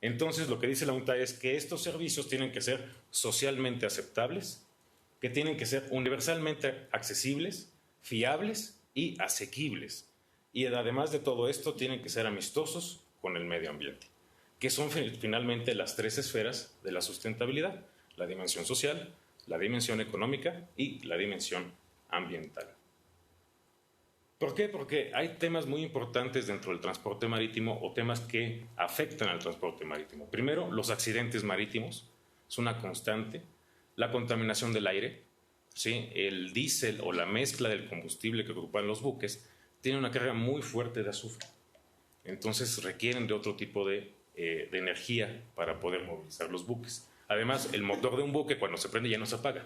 Entonces, lo que dice la UNTAD es que estos servicios tienen que ser socialmente aceptables, que tienen que ser universalmente accesibles, fiables y asequibles. Y además de todo esto, tienen que ser amistosos con el medio ambiente, que son finalmente las tres esferas de la sustentabilidad: la dimensión social, la dimensión económica y la dimensión ambiental. ¿Por qué? Porque hay temas muy importantes dentro del transporte marítimo o temas que afectan al transporte marítimo. Primero, los accidentes marítimos, es una constante. La contaminación del aire, ¿sí? El diésel o la mezcla del combustible que ocupan los buques tiene una carga muy fuerte de azufre. Entonces requieren de otro tipo de energía para poder movilizar los buques. Además, el motor de un buque cuando se prende ya no se apaga,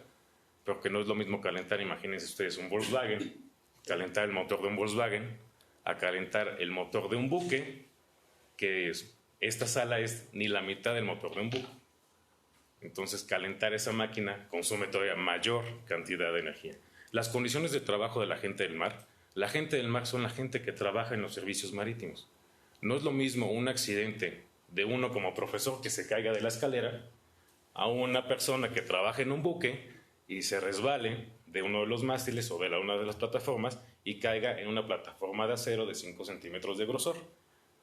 porque no es lo mismo calentar, imagínense ustedes, un Volkswagen, calentar el motor de un Volkswagen, a calentar el motor de un buque, que esta sala es ni la mitad del motor de un buque. Entonces, calentar esa máquina consume todavía mayor cantidad de energía. Las condiciones de trabajo de la gente del mar. La gente del mar son la gente que trabaja en los servicios marítimos. No es lo mismo un accidente de uno como profesor que se caiga de la escalera a una persona que trabaja en un buque y se resbale de uno de los mástiles o de una de las plataformas y caiga en una plataforma de acero de 5 centímetros de grosor.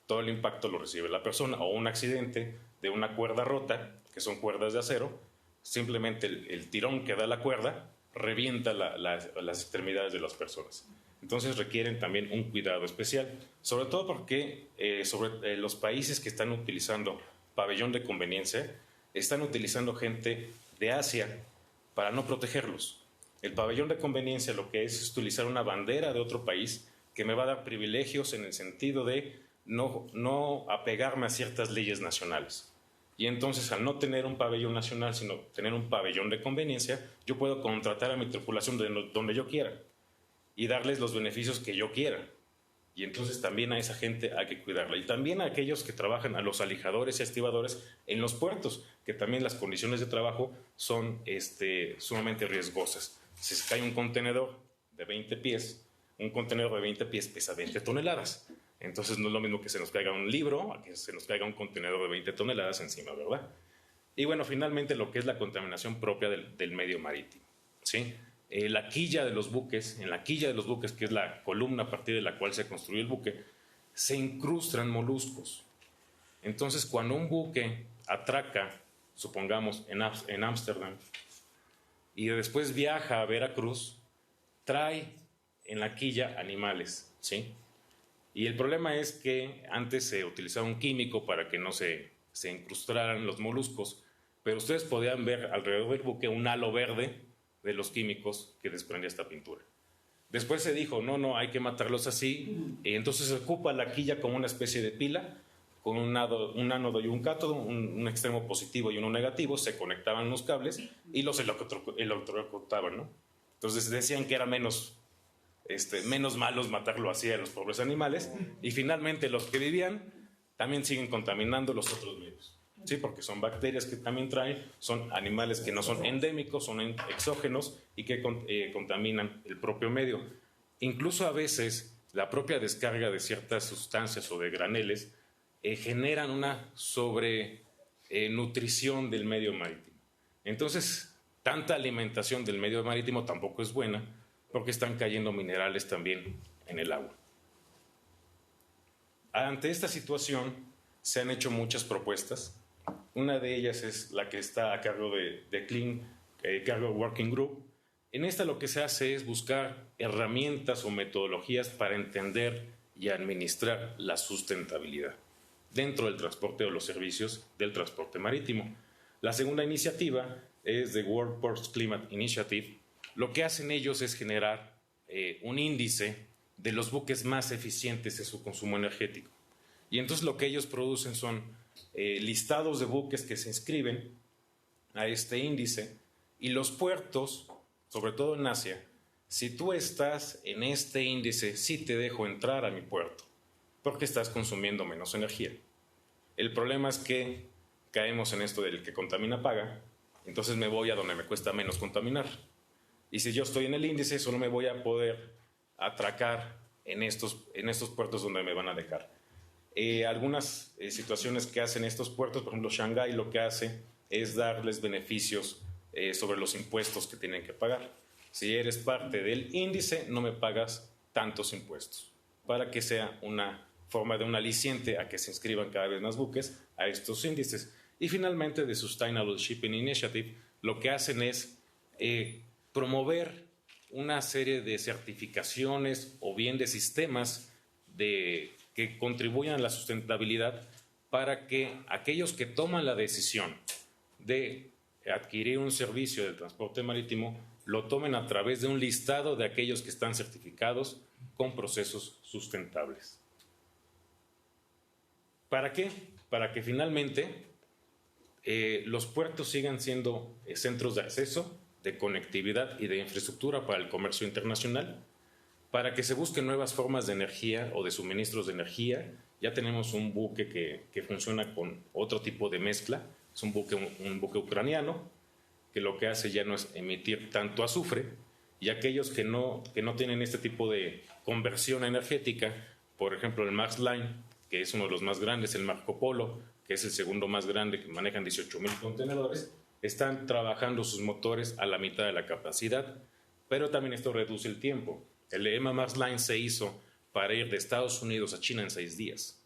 Todo el impacto lo recibe la persona. O un accidente de una cuerda rota, que son cuerdas de acero, simplemente el tirón que da la cuerda revienta las extremidades de las personas. Entonces requieren también un cuidado especial, sobre todo porque los países que están utilizando pabellón de conveniencia están utilizando gente de Asia para no protegerlos. El pabellón de conveniencia lo que es utilizar una bandera de otro país que me va a dar privilegios en el sentido de no apegarme a ciertas leyes nacionales. Y entonces, al no tener un pabellón nacional, sino tener un pabellón de conveniencia, yo puedo contratar a mi tripulación donde yo quiera y darles los beneficios que yo quiera. Y entonces también a esa gente hay que cuidarla. Y también a aquellos que trabajan, a los alijadores y estibadores en los puertos, que también las condiciones de trabajo son sumamente riesgosas. Si se cae un contenedor de 20 pies, un contenedor de 20 pies pesa 20 toneladas. Entonces no es lo mismo que se nos caiga un libro a que se nos caiga un contenedor de 20 toneladas encima, ¿verdad? Y bueno, finalmente lo que es la contaminación propia del medio marítimo, ¿sí? La quilla de los buques, en la quilla de los buques, que es la columna a partir de la cual se construye el buque, se incrustan moluscos. Entonces, cuando un buque atraca, supongamos, en Ámsterdam, y después viaja a Veracruz, trae en la quilla animales, ¿sí? Y el problema es que antes se utilizaba un químico para que no se incrustaran los moluscos, pero ustedes podían ver alrededor del buque un halo verde de los químicos que desprendía esta pintura. Después se dijo, no, hay que matarlos así, y entonces se ocupa la quilla como una especie de pila, con un ánodo y un cátodo, un extremo positivo y uno negativo, se conectaban los cables y los electrocutaban, ¿no? Entonces decían que era menos malos matarlo así a los pobres animales, y finalmente los que vivían también siguen contaminando los otros medios. Sí, porque son bacterias que también traen, son animales que no son endémicos, son exógenos y que contaminan el propio medio. Incluso a veces la propia descarga de ciertas sustancias o de graneles generan una sobrenutrición del medio marítimo. Entonces, tanta alimentación del medio marítimo tampoco es buena, porque están cayendo minerales también en el agua. Ante esta situación se han hecho muchas propuestas. Una de ellas es la que está a cargo de Clean Cargo Working Group. En esta lo que se hace es buscar herramientas o metodologías para entender y administrar la sustentabilidad dentro del transporte o los servicios del transporte marítimo. La segunda iniciativa es de World Ports Climate Initiative. Lo que hacen ellos es generar un índice de los buques más eficientes en su consumo energético. Y entonces lo que ellos producen son listados de buques que se inscriben a este índice, y los puertos, sobre todo en Asia, si tú estás en este índice, sí te dejo entrar a mi puerto, porque estás consumiendo menos energía. El problema es que caemos en esto del que contamina paga, entonces me voy a donde me cuesta menos contaminar. Y si yo estoy en el índice, solo me voy a poder atracar en estos puertos donde me van a dejar. Algunas situaciones que hacen estos puertos, por ejemplo, Shanghái lo que hace es darles beneficios sobre los impuestos que tienen que pagar. Si eres parte del índice, no me pagas tantos impuestos, para que sea una forma de un aliciente a que se inscriban cada vez más buques a estos índices. Y finalmente, de Sustainable Shipping Initiative, lo que hacen es promover una serie de certificaciones o bien de sistemas que contribuyan a la sustentabilidad para que aquellos que toman la decisión de adquirir un servicio de transporte marítimo lo tomen a través de un listado de aquellos que están certificados con procesos sustentables. ¿Para qué? Para que finalmente los puertos sigan siendo centros de acceso, de conectividad y de infraestructura para el comercio internacional, para que se busquen nuevas formas de energía o de suministros de energía. Ya tenemos un buque que funciona con otro tipo de mezcla, es un buque ucraniano, que lo que hace ya no es emitir tanto azufre, y aquellos que no tienen este tipo de conversión energética, por ejemplo el Max Line, que es uno de los más grandes, el Marco Polo, que es el segundo más grande, que manejan 18,000 contenedores, están trabajando sus motores a la mitad de la capacidad, pero también esto reduce el tiempo. El EMA Max Line se hizo para ir de Estados Unidos a China en 6 días.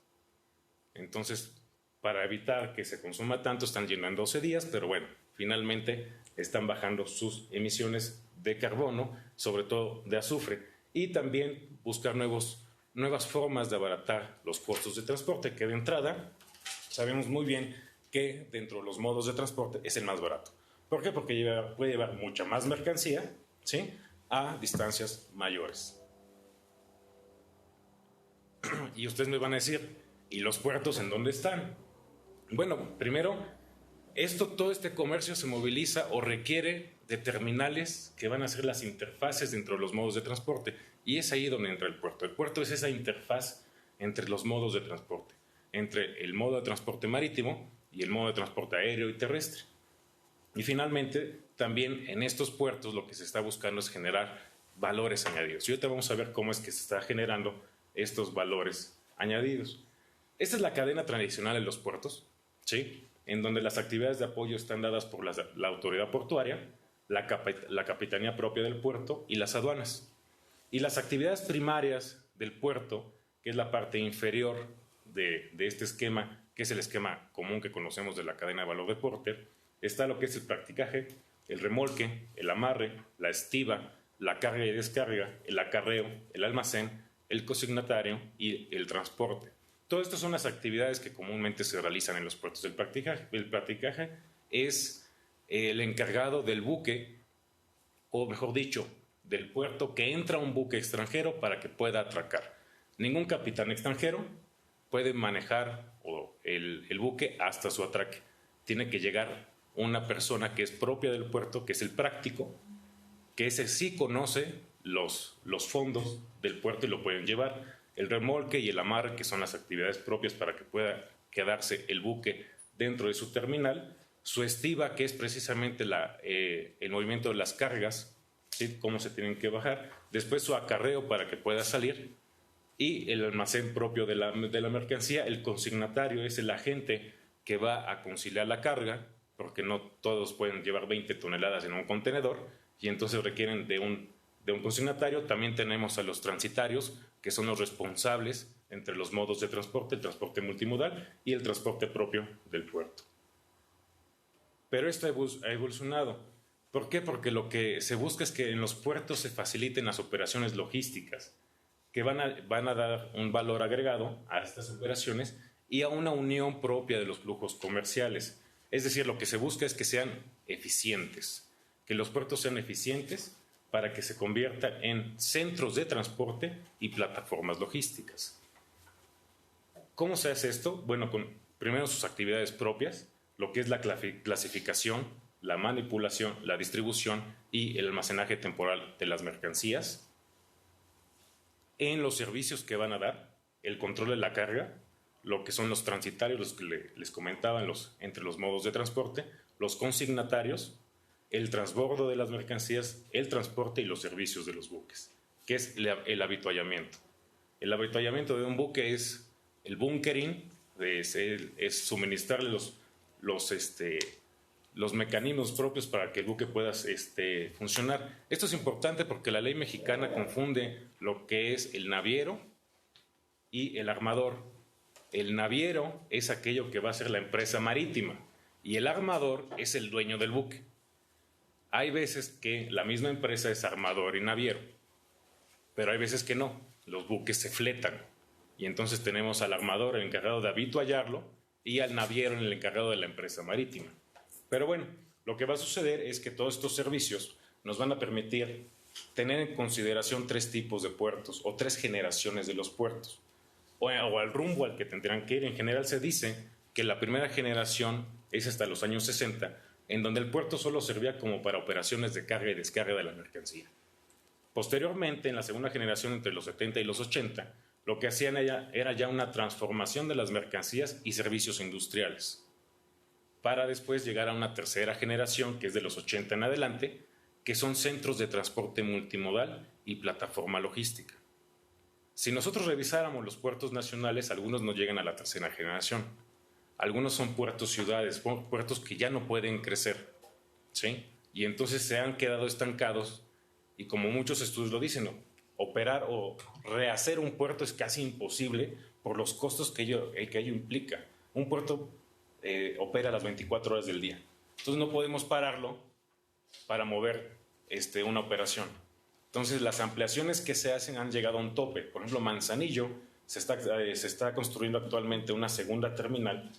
Entonces, para evitar que se consuma tanto, están yendo en 12 días, pero bueno, finalmente están bajando sus emisiones de carbono, sobre todo de azufre, y también buscar nuevas formas de abaratar los costos de transporte, que de entrada sabemos muy bien que dentro de los modos de transporte es el más barato. ¿Por qué? Porque puede llevar mucha más mercancía, ¿sí?, a distancias mayores. Y ustedes me van a decir, ¿y los puertos en dónde están? Bueno, primero, todo este comercio se moviliza o requiere de terminales que van a ser las interfaces dentro de los modos de transporte, y es ahí donde entra el puerto. El puerto es esa interfaz entre los modos de transporte, entre el modo de transporte marítimo y el modo de transporte aéreo y terrestre. Y finalmente, también en estos puertos lo que se está buscando es generar valores añadidos. Y ahorita vamos a ver cómo es que se está generando estos valores añadidos. Esta es la cadena tradicional en los puertos, ¿sí?, en donde las actividades de apoyo están dadas por la autoridad portuaria, la capitanía propia del puerto y las aduanas. Y las actividades primarias del puerto, que es la parte inferior de este esquema, que es el esquema común que conocemos de la cadena de valor de Porter, está lo que es el practicaje, el remolque, el amarre, la estiba, la carga y descarga, el acarreo, el almacén, el consignatario y el transporte. Todas estas son las actividades que comúnmente se realizan en los puertos del practicaje. El practicaje es el encargado del buque, o mejor dicho, del puerto que entra un buque extranjero para que pueda atracar. Ningún capitán extranjero puede manejar el buque hasta su atraque. Tiene que llegar una persona que es propia del puerto, que es el práctico, que ese sí conoce los fondos del puerto y lo pueden llevar. El remolque y el amarre, que son las actividades propias para que pueda quedarse el buque dentro de su terminal. Su estiba, que es precisamente el movimiento de las cargas, ¿sí?, cómo se tienen que bajar. Después su acarreo para que pueda salir. Y el almacén propio de la mercancía. El consignatario es el agente que va a conciliar la carga, porque no todos pueden llevar 20 toneladas en un contenedor, y entonces requieren de un consignatario. También tenemos a los transitarios, que son los responsables entre los modos de transporte, el transporte multimodal y el transporte propio del puerto. Pero esto ha evolucionado. ¿Por qué? Porque lo que se busca es que en los puertos se faciliten las operaciones logísticas, que van a dar un valor agregado a estas operaciones y a una unión propia de los flujos comerciales. Es decir, lo que se busca es que sean eficientes, que los puertos sean eficientes para que se conviertan en centros de transporte y plataformas logísticas. ¿Cómo se hace esto? Bueno, con primero sus actividades propias, lo que es la clasificación, la manipulación, la distribución y el almacenaje temporal de las mercancías. En los servicios que van a dar, el control de la carga, lo que son los transitarios, los que les comentaba entre los modos de transporte, los consignatarios, el transbordo de las mercancías, el transporte y los servicios de los buques, que es el avituallamiento. El avituallamiento de un buque es El bunkering es suministrarle los mecanismos propios para que el buque pueda funcionar. Esto es importante porque la ley mexicana confunde lo que es el naviero y el armador. El naviero es aquello que va a ser la empresa marítima y el armador es el dueño del buque. Hay veces que la misma empresa es armador y naviero, pero hay veces que no, los buques se fletan y entonces tenemos al armador el encargado de avituallarlo y al naviero el encargado de la empresa marítima. Pero bueno, lo que va a suceder es que todos estos servicios nos van a permitir tener en consideración 3 tipos de puertos o 3 generaciones de los puertos o al rumbo al que tendrán que ir. En general se dice que la primera generación es hasta los años 60, en donde el puerto solo servía como para operaciones de carga y descarga de la mercancía. Posteriormente, en la segunda generación, entre los 70 y los 80, lo que hacían era ya una transformación de las mercancías y servicios industriales, para después llegar a una tercera generación, que es de los 80 en adelante, que son centros de transporte multimodal y plataforma logística. Si nosotros revisáramos los puertos nacionales, algunos no llegan a la tercera generación. Algunos son puertos ciudades, puertos que ya no pueden crecer, ¿sí? Y entonces se han quedado estancados y como muchos estudios lo dicen, ¿no? Operar o rehacer un puerto es casi imposible por los costos que ello implica. Un puerto opera las 24 horas del día. Entonces no podemos pararlo para mover una operación. Entonces las ampliaciones que se hacen han llegado a un tope. Por ejemplo, Manzanillo se está construyendo actualmente una segunda terminal,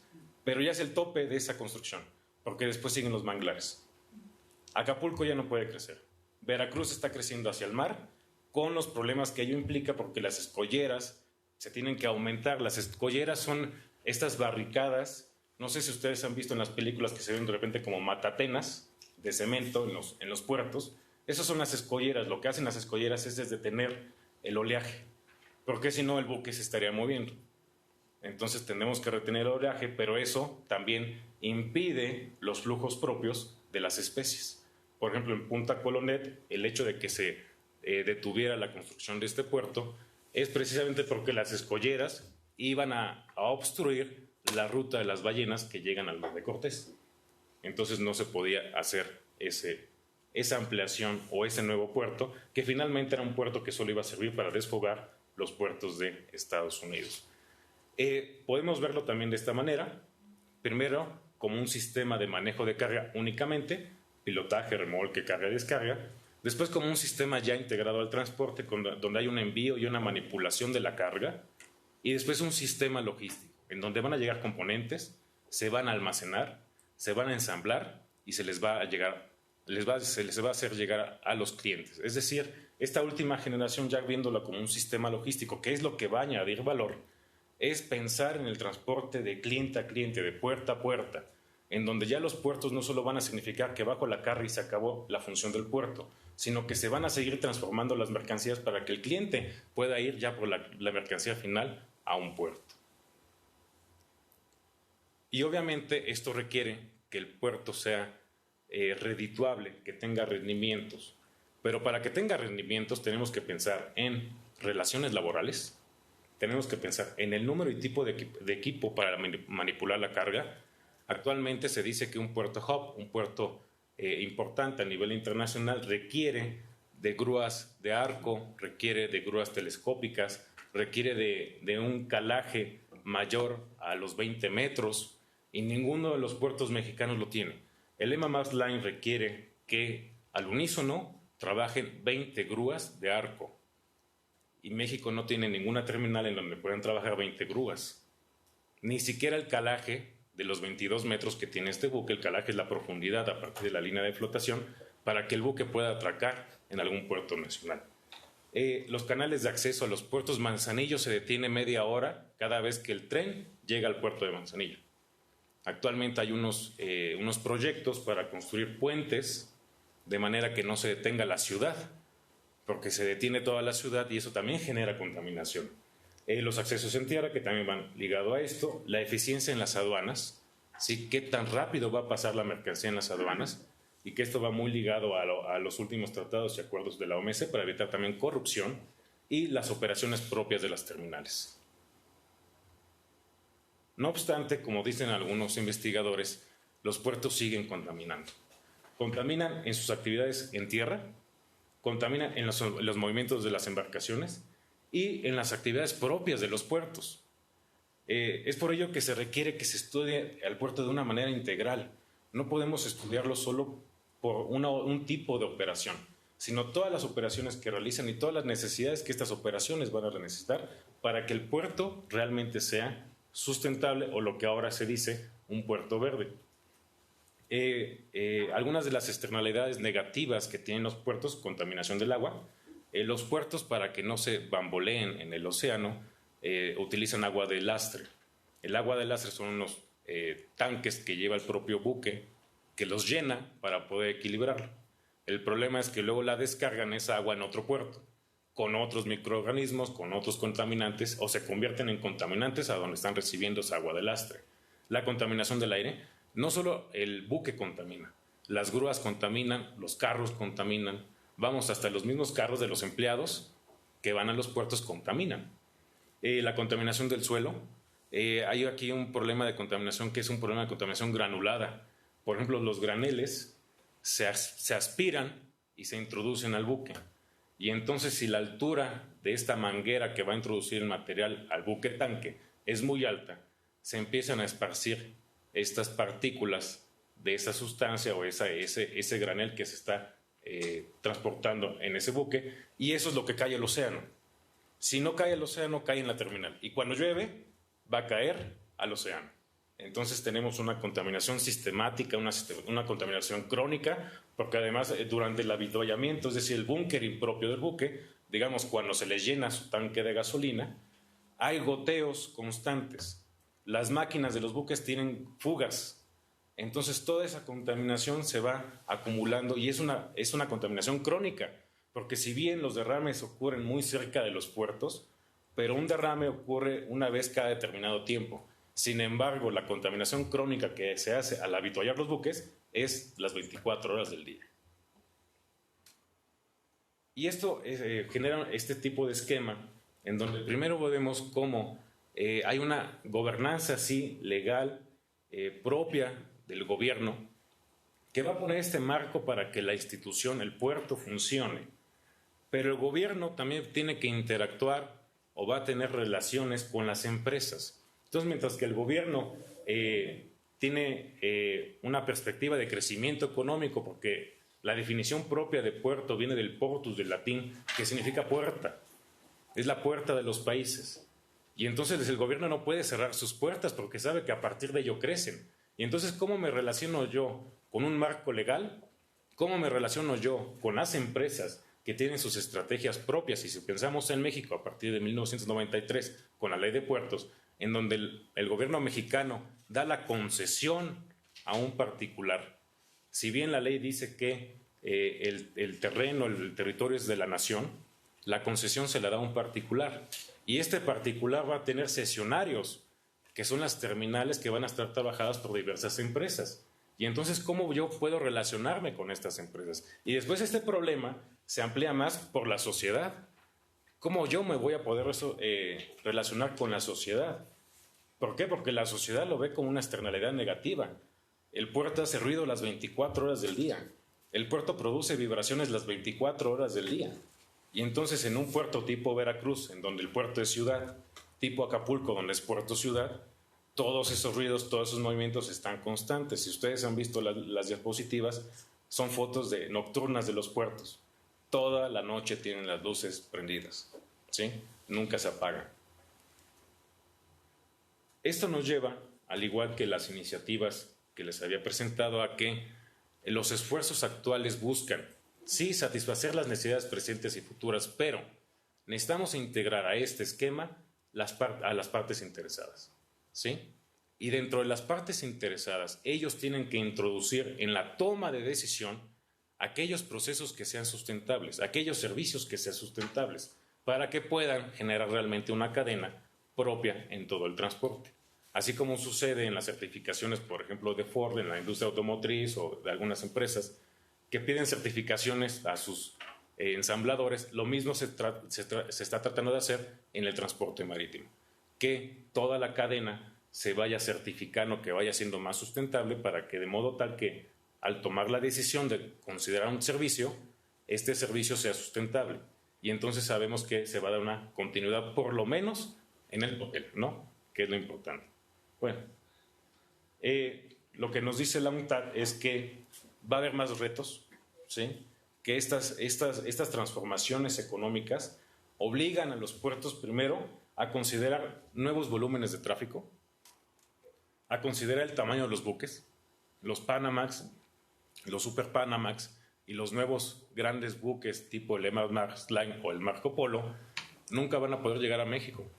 pero ya es el tope de esa construcción, porque después siguen los manglares. Acapulco ya no puede crecer. Veracruz está creciendo hacia el mar, con los problemas que ello implica, porque las escolleras se tienen que aumentar. Las escolleras son estas barricadas, no sé si ustedes han visto en las películas que se ven de repente como matatenas de cemento en los puertos. Esas son las escolleras. Lo que hacen las escolleras es detener el oleaje, porque si no el buque se estaría moviendo. Entonces tenemos que retener el oleaje, pero eso también impide los flujos propios de las especies. Por ejemplo, en Punta Colonet, el hecho de que se detuviera la construcción de este puerto es precisamente porque las escolleras iban a obstruir la ruta de las ballenas que llegan al Mar de Cortés. Entonces no se podía hacer esa ampliación o ese nuevo puerto, que finalmente era un puerto que solo iba a servir para desfogar los puertos de Estados Unidos. Podemos verlo también de esta manera. Primero, como un sistema de manejo de carga únicamente, pilotaje, remolque, carga y descarga. Después, como un sistema ya integrado al transporte, donde hay un envío y una manipulación de la carga. Y después un sistema logístico, en donde van a llegar componentes, se van a almacenar, se van a ensamblar y se les va a hacer llegar a los clientes. Es decir, esta última generación, ya viéndola como un sistema logístico, que es lo que va a añadir valor, es pensar en el transporte de cliente a cliente, de puerta a puerta, en donde ya los puertos no solo van a significar que bajo la carga y se acabó la función del puerto, sino que se van a seguir transformando las mercancías para que el cliente pueda ir ya por la mercancía final a un puerto. Y obviamente esto requiere que el puerto sea redituable, que tenga rendimientos. Pero para que tenga rendimientos tenemos que pensar en relaciones laborales, tenemos que pensar en el número y tipo de equipo para manipular la carga. Actualmente se dice que un puerto hub, un puerto importante a nivel internacional, requiere de grúas de arco, requiere de grúas telescópicas, requiere de un calaje mayor a los 20 metros, y ninguno de los puertos mexicanos lo tiene. El EMA Max Line requiere que al unísono trabajen 20 grúas de arco, y México no tiene ninguna terminal en donde puedan trabajar 20 grúas. Ni siquiera el calaje de los 22 metros que tiene este buque. El calaje es la profundidad a partir de la línea de flotación para que el buque pueda atracar en algún puerto nacional. Los canales de acceso a los puertos. Manzanillo se detiene media hora cada vez que el tren llega al puerto de Manzanillo. Actualmente hay unos proyectos para construir puentes de manera que no se detenga la ciudad, porque se detiene toda la ciudad y eso también genera contaminación. Los accesos en tierra, que también van ligados a esto, la eficiencia en las aduanas, ¿sí? Qué tan rápido va a pasar la mercancía en las aduanas, y que esto va muy ligado a los últimos tratados y acuerdos de la OMS para evitar también corrupción y las operaciones propias de las terminales. No obstante, como dicen algunos investigadores, los puertos siguen contaminando. Contaminan en sus actividades en tierra, contaminan en los movimientos de las embarcaciones y en las actividades propias de los puertos. Es por ello que se requiere que se estudie al puerto de una manera integral. No podemos estudiarlo solo por un tipo de operación, sino todas las operaciones que realizan y todas las necesidades que estas operaciones van a necesitar para que el puerto realmente sea sustentable, o lo que ahora se dice, un puerto verde. Algunas de las externalidades negativas que tienen los puertos: contaminación del agua. Los puertos, para que no se bamboleen en el océano, utilizan agua de lastre. El agua de lastre son unos tanques que lleva el propio buque, que los llena para poder equilibrarlo. El problema es que luego la descargan esa agua en otro puerto, con otros microorganismos, con otros contaminantes, o se convierten en contaminantes a donde están recibiendo esa agua de lastre. La contaminación del aire: no solo el buque contamina, las grúas contaminan, los carros contaminan, vamos, hasta los mismos carros de los empleados que van a los puertos contaminan. La contaminación del suelo: hay aquí un problema de contaminación que es un problema de contaminación granulada. Por ejemplo, los graneles se aspiran y se introducen al buque. Y entonces, si la altura de esta manguera que va a introducir el material al buque tanque es muy alta, se empiezan a esparcir estas partículas de esa sustancia o ese granel que se está transportando en ese buque, y eso es lo que cae al océano. Si no cae al océano, cae en la terminal, y cuando llueve va a caer al océano. Entonces tenemos una contaminación sistemática, una contaminación crónica, porque además durante el avituallamiento, es decir, el bunkering propio del buque, digamos cuando se le llena su tanque de gasolina, hay goteos constantes. Las máquinas de los buques tienen fugas. Entonces toda esa contaminación se va acumulando y es una contaminación crónica, porque si bien los derrames ocurren muy cerca de los puertos, pero un derrame ocurre una vez cada determinado tiempo. Sin embargo, la contaminación crónica que se hace al avituallar los buques es las 24 horas del día. Y esto genera este tipo de esquema en donde primero vemos cómo hay una gobernanza así legal propia del gobierno, que va a poner este marco para que la institución, el puerto, funcione. Pero el gobierno también tiene que interactuar o va a tener relaciones con las empresas. Entonces, mientras que el gobierno tiene una perspectiva de crecimiento económico, porque la definición propia de puerto viene del portus, del latín, que significa puerta. Es la puerta de los países. Y entonces el gobierno no puede cerrar sus puertas porque sabe que a partir de ello crecen. Y entonces, ¿cómo me relaciono yo con un marco legal? ¿Cómo me relaciono yo con las empresas que tienen sus estrategias propias? Y si pensamos en México a partir de 1993, con la ley de puertos, en donde el gobierno mexicano da la concesión a un particular. Si bien la ley dice que el terreno, el territorio es de la nación, la concesión se la da a un particular. Y este particular va a tener cesionarios, que son las terminales que van a estar trabajadas por diversas empresas. Y entonces, ¿cómo yo puedo relacionarme con estas empresas? Y después este problema se amplía más por la sociedad. ¿Cómo yo me voy a poder relacionar con la sociedad? ¿Por qué? Porque la sociedad lo ve como una externalidad negativa. El puerto hace ruido las 24 horas del día. El puerto produce vibraciones las 24 horas del día. Y entonces, en un puerto tipo Veracruz, en donde el puerto es ciudad, tipo Acapulco, donde es puerto ciudad, todos esos ruidos, todos esos movimientos están constantes. Si ustedes han visto las diapositivas, son fotos nocturnas de los puertos. Toda la noche tienen las luces prendidas, ¿sí? Nunca se apagan. Esto nos lleva, al igual que las iniciativas que les había presentado, a que los esfuerzos actuales buscan, sí, satisfacer las necesidades presentes y futuras, pero necesitamos integrar a este esquema a las partes interesadas, ¿sí? Y dentro de las partes interesadas, ellos tienen que introducir en la toma de decisión aquellos procesos que sean sustentables, aquellos servicios que sean sustentables, para que puedan generar realmente una cadena propia en todo el transporte. Así como sucede en las certificaciones, por ejemplo, de Ford, en la industria automotriz o de algunas empresas que piden certificaciones a sus ensambladores, lo mismo se está tratando de hacer en el transporte marítimo, que toda la cadena se vaya certificando, que vaya siendo más sustentable, para que de modo tal que al tomar la decisión de considerar un servicio, este servicio sea sustentable. Y entonces sabemos que se va a dar una continuidad, por lo menos en el papel, ¿no? Que es lo importante. Bueno, lo que nos dice la UNCTAD es que va a haber más retos, ¿sí? Que estas transformaciones económicas obligan a los puertos primero a considerar nuevos volúmenes de tráfico, a considerar el tamaño de los buques, los Panamax, los Super Panamax y los nuevos grandes buques tipo el Maersk Line o el Marco Polo nunca van a poder llegar a México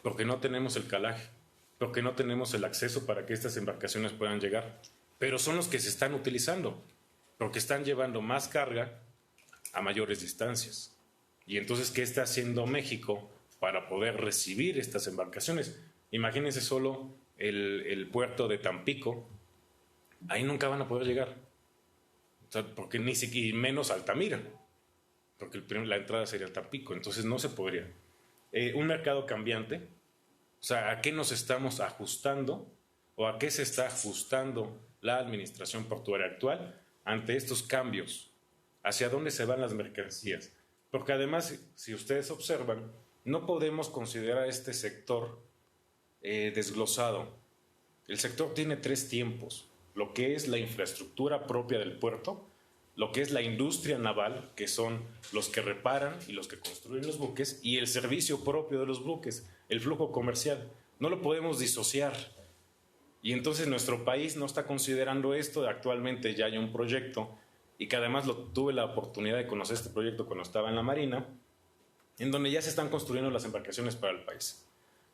porque no tenemos el calaje, porque no tenemos el acceso para que estas embarcaciones puedan llegar. Pero son los que se están utilizando, porque están llevando más carga a mayores distancias. Y entonces, ¿qué está haciendo México para poder recibir estas embarcaciones? Imagínense solo el puerto de Tampico, ahí nunca van a poder llegar. O sea, porque ni siquiera menos Altamira, porque la entrada sería Tampico, entonces no se podría. Un mercado cambiante, o sea, ¿a qué nos estamos ajustando o a qué se está ajustando la administración portuaria actual ante estos cambios? ¿Hacia dónde se van las mercancías? Porque además, si ustedes observan, no podemos considerar este sector desglosado. El sector tiene 3 tiempos: lo que es la infraestructura propia del puerto, lo que es la industria naval, que son los que reparan y los que construyen los buques, y el servicio propio de los buques, el flujo comercial. No lo podemos disociar. Y entonces nuestro país no está considerando esto. Actualmente ya hay un proyecto, y que además tuve la oportunidad de conocer este proyecto cuando estaba en la Marina, en donde ya se están construyendo las embarcaciones para el país.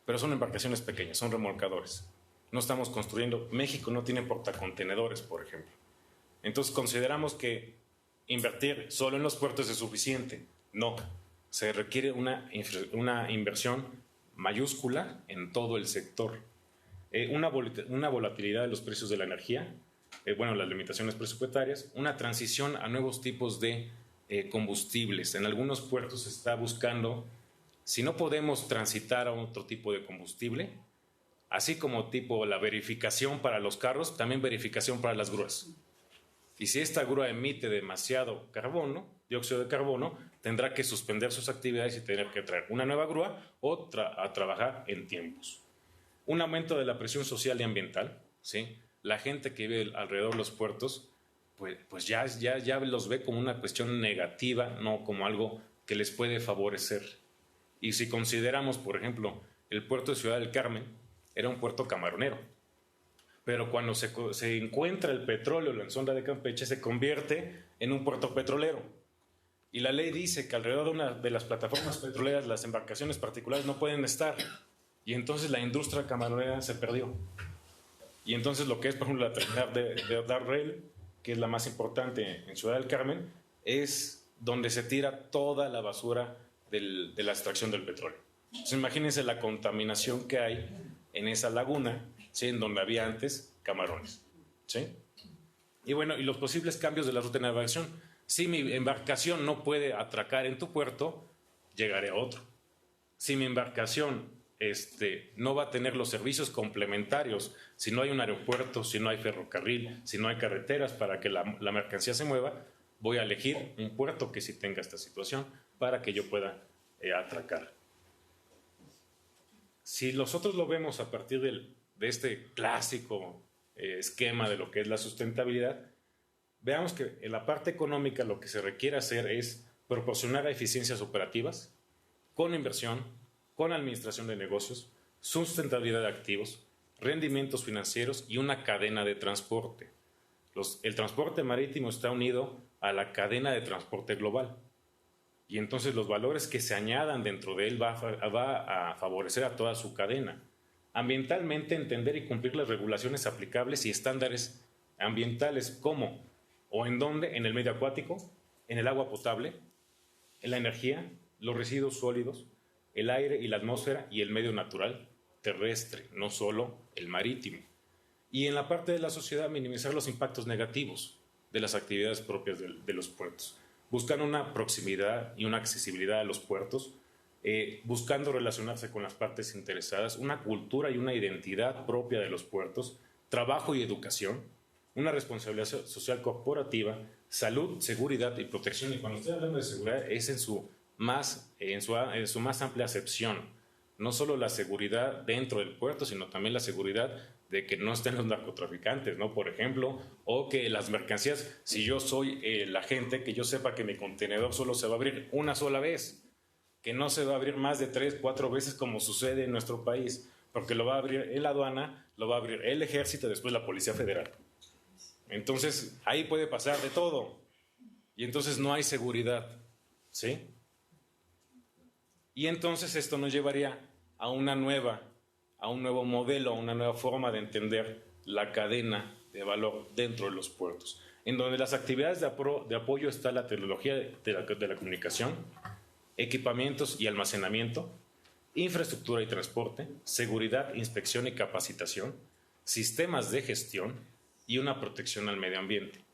Pero son embarcaciones pequeñas, son remolcadores. No estamos construyendo, México no tiene portacontenedores, por ejemplo. Entonces consideramos que invertir solo en los puertos es suficiente. No, se requiere una inversión mayúscula en todo el sector. Una volatilidad de los precios de la energía, las limitaciones presupuestarias, una transición a nuevos tipos de combustibles. En algunos puertos se está buscando, si no podemos transitar a otro tipo de combustible, así como tipo la verificación para los carros, también verificación para las grúas. Y si esta grúa emite demasiado carbono, dióxido de carbono, tendrá que suspender sus actividades y tener que traer una nueva grúa o a trabajar en tiempos. Un aumento de la presión social y ambiental, ¿sí? La gente que vive alrededor de los puertos, pues ya los ve como una cuestión negativa, no como algo que les puede favorecer. Y si consideramos, por ejemplo, el puerto de Ciudad del Carmen, era un puerto camaronero. Pero cuando se encuentra el petróleo en la sonda de Campeche, se convierte en un puerto petrolero. Y la ley dice que alrededor de una de las plataformas petroleras las embarcaciones particulares no pueden estar. Y entonces la industria camaronera se perdió. Y entonces lo que es, por ejemplo, la terminal de Darrell, que es la más importante en Ciudad del Carmen, es donde se tira toda la basura de la extracción del petróleo. Entonces imagínense la contaminación que hay en esa laguna, ¿sí? En donde había antes camarones, ¿sí? Y bueno, y los posibles cambios de la ruta de navegación. Si mi embarcación no puede atracar en tu puerto, llegaré a otro. Si mi embarcación no va a tener los servicios complementarios, si no hay un aeropuerto, si no hay ferrocarril, si no hay carreteras para que la mercancía se mueva, voy a elegir un puerto que sí tenga esta situación para que yo pueda atracar. Si nosotros lo vemos a partir de este clásico esquema de lo que es la sustentabilidad, veamos que en la parte económica lo que se requiere hacer es proporcionar eficiencias operativas con inversión, con administración de negocios, sustentabilidad de activos, rendimientos financieros y una cadena de transporte. El transporte marítimo está unido a la cadena de transporte global. Y entonces los valores que se añadan dentro de él va a favorecer a toda su cadena. Ambientalmente, entender y cumplir las regulaciones aplicables y estándares ambientales, ¿cómo? ¿O en dónde? En el medio acuático, en el agua potable, en la energía, los residuos sólidos, el aire y la atmósfera y el medio natural terrestre, no solo el marítimo. Y en la parte de la sociedad, minimizar los impactos negativos de las actividades propias de los puertos. Buscan una proximidad y una accesibilidad a los puertos buscando relacionarse con las partes interesadas, una cultura y una identidad propia de los puertos, trabajo y educación, una responsabilidad social corporativa, salud, seguridad y protección. Y cuando estoy hablando de seguridad es en su más amplia acepción. No solo la seguridad dentro del puerto, sino también la seguridad de que no estén los narcotraficantes, ¿no? Por ejemplo, o que las mercancías, si yo soy el agente, que yo sepa que mi contenedor solo se va a abrir una sola vez, que no se va a abrir más de 3, 4 veces como sucede en nuestro país, porque lo va a abrir la aduana, lo va a abrir el ejército y después la Policía Federal. Entonces, ahí puede pasar de todo. Y entonces no hay seguridad, ¿sí? Y entonces esto nos llevaría a un nuevo modelo, a una nueva forma de entender la cadena de valor dentro de los puertos, en donde las actividades de apoyo está la tecnología de la comunicación, equipamientos y almacenamiento, infraestructura y transporte, seguridad, inspección y capacitación, sistemas de gestión y una protección al medio ambiente.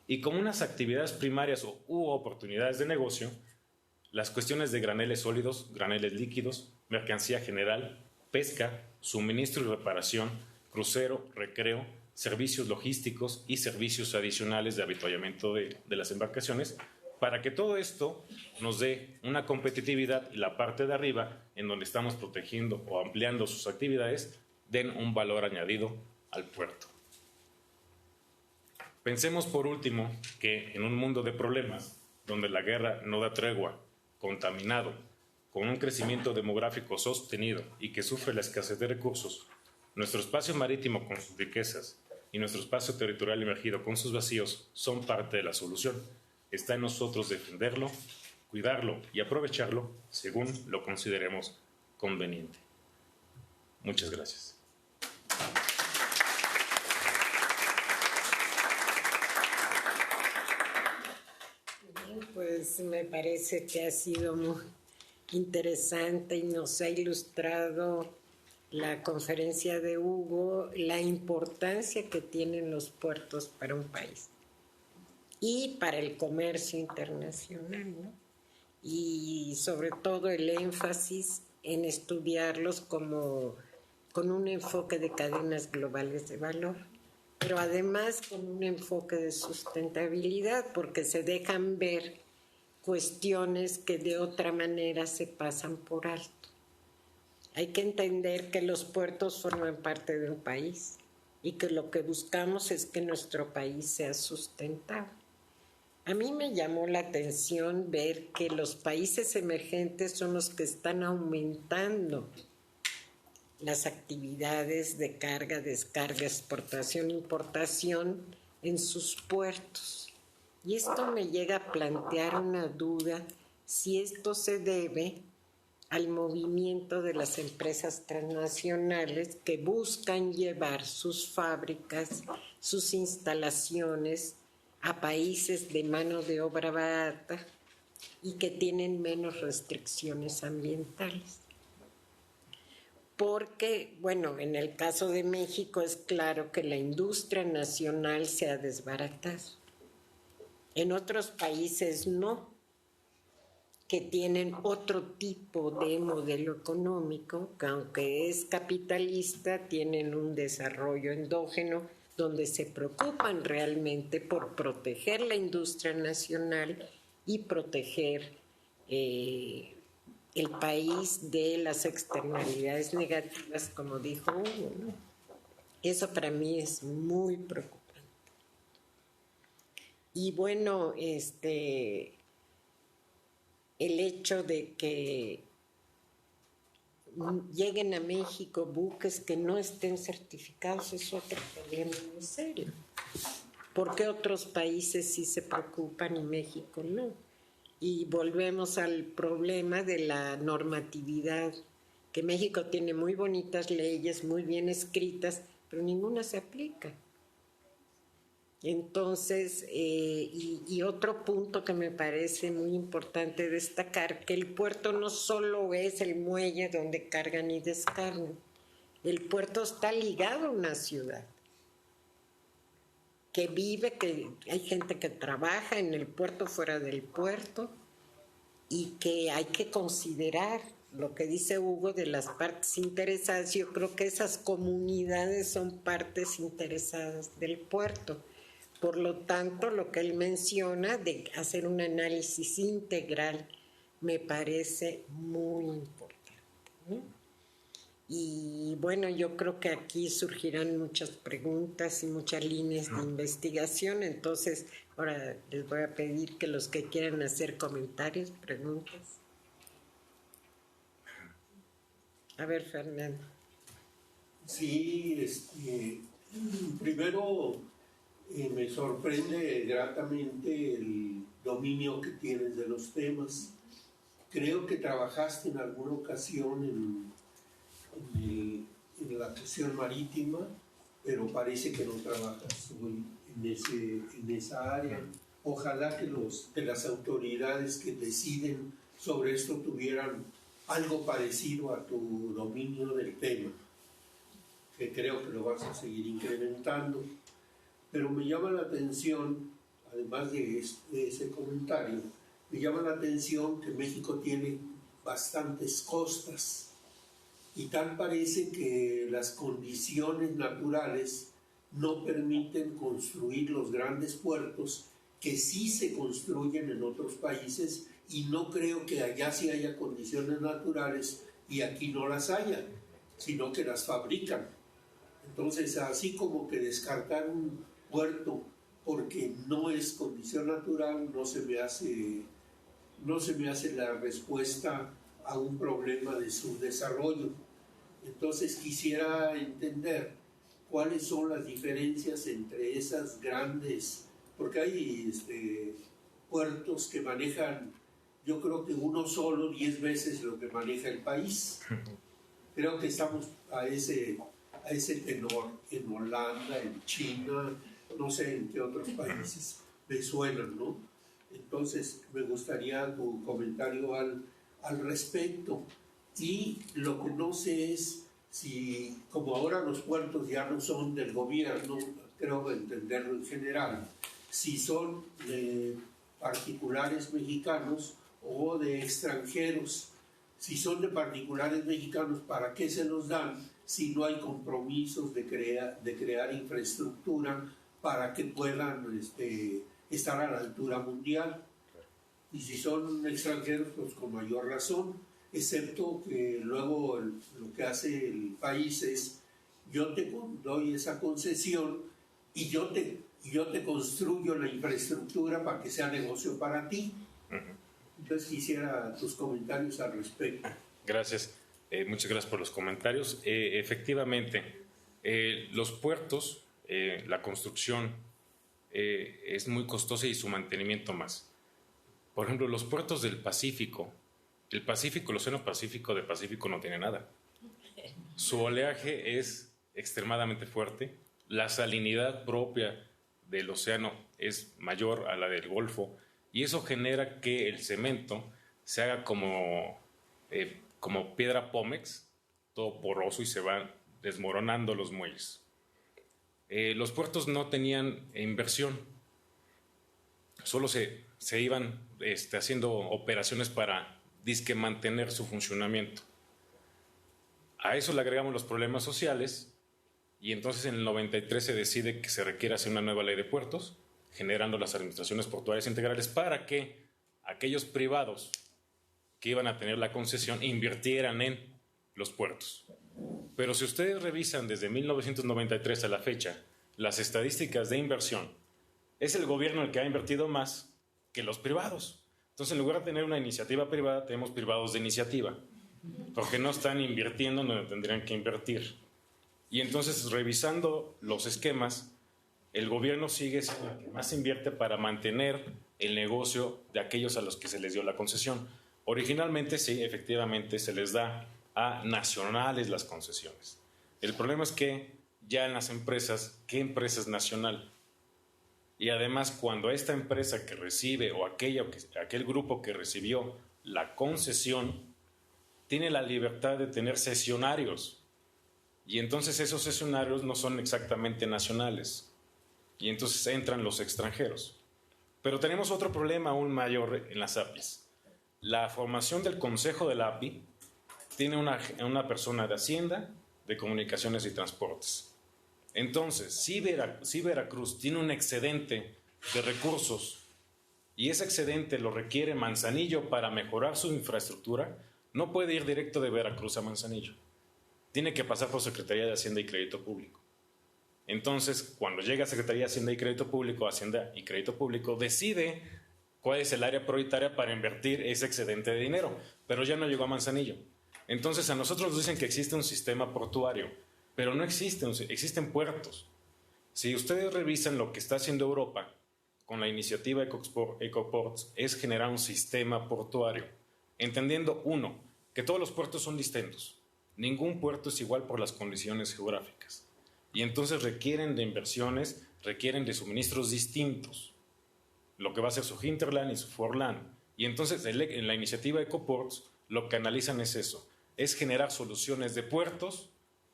Y como unas actividades primarias u oportunidades de negocio, las cuestiones de graneles sólidos, graneles líquidos, mercancía general, pesca, suministro y reparación, crucero, recreo, servicios logísticos y servicios adicionales de avituallamiento de las embarcaciones, para que todo esto nos dé una competitividad y la parte de arriba, en donde estamos protegiendo o ampliando sus actividades, den un valor añadido al puerto. Pensemos por último que en un mundo de problemas, donde la guerra no da tregua, contaminado, con un crecimiento demográfico sostenido y que sufre la escasez de recursos, nuestro espacio marítimo con sus riquezas y nuestro espacio territorial emergido con sus vacíos son parte de la solución. Está en nosotros defenderlo, cuidarlo y aprovecharlo según lo consideremos conveniente. Muchas gracias. Pues me parece que ha sido muy interesante y nos ha ilustrado la conferencia de Hugo, la importancia que tienen los puertos para un país y para el comercio internacional, ¿no? Y sobre todo el énfasis en estudiarlos con un enfoque de cadenas globales de valor, pero además con un enfoque de sustentabilidad, porque se dejan ver cuestiones que de otra manera se pasan por alto. Hay que entender que los puertos forman parte de un país y que lo que buscamos es que nuestro país sea sustentable. A mí me llamó la atención ver que los países emergentes son los que están aumentando las actividades de carga, descarga, exportación, importación en sus puertos. Y esto me llega a plantear una duda si esto se debe al movimiento de las empresas transnacionales que buscan llevar sus fábricas, sus instalaciones a países de mano de obra barata y que tienen menos restricciones ambientales. Porque, bueno, en el caso de México es claro que la industria nacional se ha desbaratado. En otros países no, que tienen otro tipo de modelo económico, que aunque es capitalista, tienen un desarrollo endógeno donde se preocupan realmente por proteger la industria nacional y proteger el país de las externalidades negativas, como dijo Hugo, ¿no? Eso para mí es muy preocupante. Y bueno, el hecho de que lleguen a México buques que no estén certificados es otro problema muy serio. ¿Por qué otros países sí se preocupan y México no? Y volvemos al problema de la normatividad, que México tiene muy bonitas leyes, muy bien escritas, pero ninguna se aplica. Entonces, y otro punto que me parece muy importante destacar, que el puerto no solo es el muelle donde cargan y descargan, el puerto está ligado a una ciudad, que vive, que hay gente que trabaja en el puerto, fuera del puerto, y que hay que considerar lo que dice Hugo de las partes interesadas, yo creo que esas comunidades son partes interesadas del puerto. Por lo tanto, lo que él menciona de hacer un análisis integral me parece muy importante, ¿no? Y bueno, yo creo que aquí surgirán muchas preguntas y muchas líneas de investigación, entonces ahora les voy a pedir que los que quieran hacer comentarios, preguntas. A ver, Fernando. Sí, primero me sorprende gratamente el dominio que tienes de los temas. Creo que trabajaste en alguna ocasión en la cuestión marítima, pero parece que no trabajas hoy en esa área. Ojalá que las autoridades que deciden sobre esto tuvieran algo parecido a tu dominio del tema, que creo que lo vas a seguir incrementando. Pero me llama la atención, además de ese comentario, me llama la atención que México tiene bastantes costas y tal parece que las condiciones naturales no permiten construir los grandes puertos que sí se construyen en otros países, y no creo que allá sí haya condiciones naturales y aquí no las haya, sino que las fabrican. Entonces, así como que descartar un puerto porque no es condición natural no se me hace la respuesta a un problema de subdesarrollo. Entonces quisiera entender cuáles son las diferencias entre esas grandes, porque hay puertos que manejan, yo creo que uno solo 10 veces lo que maneja el país. Creo que estamos a ese tenor en Holanda, en China, no sé en qué otros países me suenan, ¿no? Entonces me gustaría tu comentario al respecto. Y lo que no sé es si, como ahora los puertos ya no son del gobierno, creo entenderlo en general, si son de particulares mexicanos o de extranjeros. Si son de particulares mexicanos, ¿para qué se los dan si no hay compromisos de crear infraestructura para que puedan estar a la altura mundial? Y si son extranjeros, pues con mayor razón, excepto que luego lo que hace el país es: yo te doy esa concesión y yo te construyo la infraestructura para que sea negocio para ti. Entonces quisiera tus comentarios al respecto. Gracias, muchas gracias por los comentarios. Efectivamente, los puertos, la construcción es muy costosa y su mantenimiento más. Por ejemplo, los puertos del Pacífico, el Océano Pacífico de Pacífico no tiene nada. Su oleaje es extremadamente fuerte, la salinidad propia del océano es mayor a la del Golfo, y eso genera que el cemento se haga como piedra pómex, todo poroso, y se van desmoronando los muelles. Los puertos no tenían inversión, solo se iban haciendo operaciones para disque mantener su funcionamiento. A eso le agregamos los problemas sociales, y entonces en el 93 se decide que se requiere hacer una nueva ley de puertos, generando las administraciones portuarias integrales para que aquellos privados que iban a tener la concesión invirtieran en los puertos. Pero si ustedes revisan desde 1993 a la fecha las estadísticas de inversión, es el gobierno el que ha invertido más que los privados. Entonces, en lugar de tener una iniciativa privada, tenemos privados de iniciativa, porque no están invirtiendo donde tendrían que invertir. Y entonces, revisando los esquemas, el gobierno sigue siendo el que más invierte para mantener el negocio de aquellos a los que se les dio la concesión. Originalmente, sí, efectivamente, se les da a nacionales las concesiones. El problema es que ya en las empresas, ¿qué empresa es nacional? Y además, cuando esta empresa que recibe o aquel grupo que recibió la concesión tiene la libertad de tener cesionarios, y entonces esos cesionarios no son exactamente nacionales, y entonces entran los extranjeros. Pero tenemos otro problema aún mayor en las APIs. La formación del Consejo de la API tiene una persona de Hacienda, de Comunicaciones y Transportes. Entonces, si Veracruz tiene un excedente de recursos y ese excedente lo requiere Manzanillo para mejorar su infraestructura, no puede ir directo de Veracruz a Manzanillo. Tiene que pasar por Secretaría de Hacienda y Crédito Público. Entonces, cuando llega a Secretaría de Hacienda y Crédito Público, Hacienda y Crédito Público decide cuál es el área prioritaria para invertir ese excedente de dinero, pero ya no llegó a Manzanillo. Entonces, a nosotros nos dicen que existe un sistema portuario, pero no existe, existen puertos. Si ustedes revisan lo que está haciendo Europa con la iniciativa Ecoports, es generar un sistema portuario, entendiendo, uno, que todos los puertos son distintos. Ningún puerto es igual por las condiciones geográficas. Y entonces requieren de inversiones, requieren de suministros distintos. Lo que va a ser su hinterland y su foreland. Y entonces en la iniciativa Ecoports lo que analizan es eso, es generar soluciones de puertos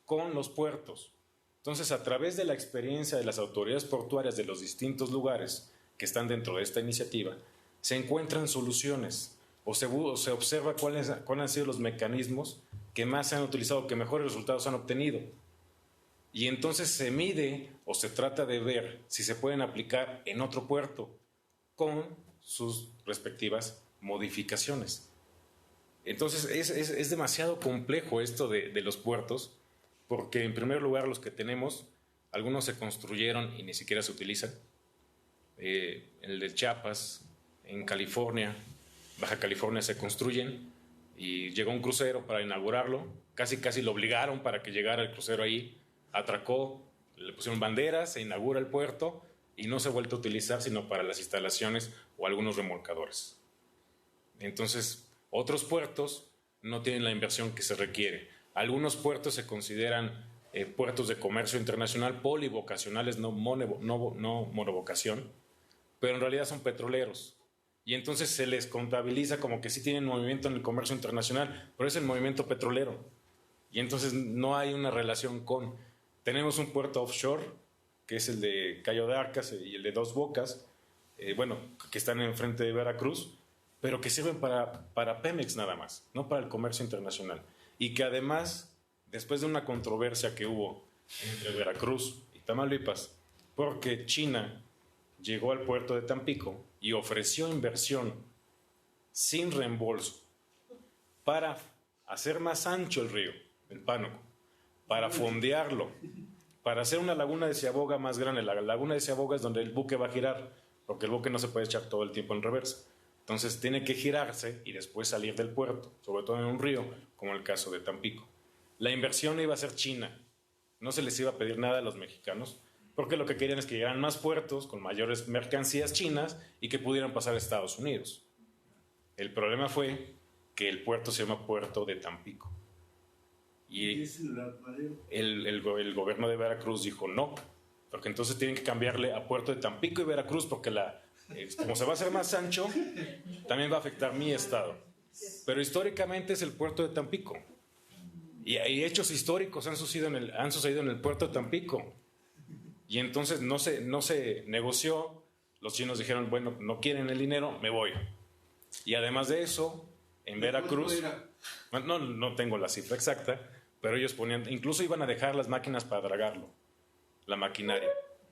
con los puertos. Entonces, a través de la experiencia de las autoridades portuarias de los distintos lugares que están dentro de esta iniciativa, se encuentran soluciones o se observa cuáles han sido los mecanismos que más se han utilizado, que mejores resultados han obtenido. Y entonces se mide o se trata de ver si se pueden aplicar en otro puerto con sus respectivas modificaciones. Entonces es demasiado complejo esto de los puertos, porque en primer lugar los que tenemos, algunos se construyeron y ni siquiera se utilizan. El de Chiapas, en California, Baja California, se construyen y llegó un crucero para inaugurarlo, casi lo obligaron para que llegara el crucero ahí, atracó, le pusieron banderas, se inaugura el puerto y no se ha vuelto a utilizar sino para las instalaciones o algunos remolcadores. Entonces, otros puertos no tienen la inversión que se requiere. Algunos puertos se consideran puertos de comercio internacional polivocacionales, no monovocación, pero en realidad son petroleros. Y entonces se les contabiliza como que sí tienen movimiento en el comercio internacional, pero es el movimiento petrolero. Y entonces no hay una relación con... Tenemos un puerto offshore, que es el de Cayo de Arcas y el de Dos Bocas, que están enfrente de Veracruz, pero que sirven para Pemex nada más, no para el comercio internacional. Y que además, después de una controversia que hubo entre Veracruz y Tamaulipas, porque China llegó al puerto de Tampico y ofreció inversión sin reembolso para hacer más ancho el río, el Pánuco, para fondearlo, para hacer una laguna de Ciaboga más grande. La laguna de Ciaboga es donde el buque va a girar, porque el buque no se puede echar todo el tiempo en reversa. Entonces tiene que girarse y después salir del puerto, sobre todo en un río, como el caso de Tampico. La inversión iba a ser china, no se les iba a pedir nada a los mexicanos, porque lo que querían es que llegaran más puertos con mayores mercancías chinas y que pudieran pasar a Estados Unidos. El problema fue que el puerto se llama Puerto de Tampico. Y el gobierno de Veracruz dijo no, porque entonces tienen que cambiarle a Puerto de Tampico y Veracruz, porque como se va a hacer más ancho, también va a afectar mi estado. Pero históricamente es el puerto de Tampico. Y hechos históricos han sucedido en el puerto de Tampico. Y entonces no se negoció. Los chinos dijeron, bueno, no quieren el dinero, me voy. Y además de eso, en Veracruz, no tengo la cifra exacta, pero ellos incluso iban a dejar las máquinas para dragarlo, la maquinaria,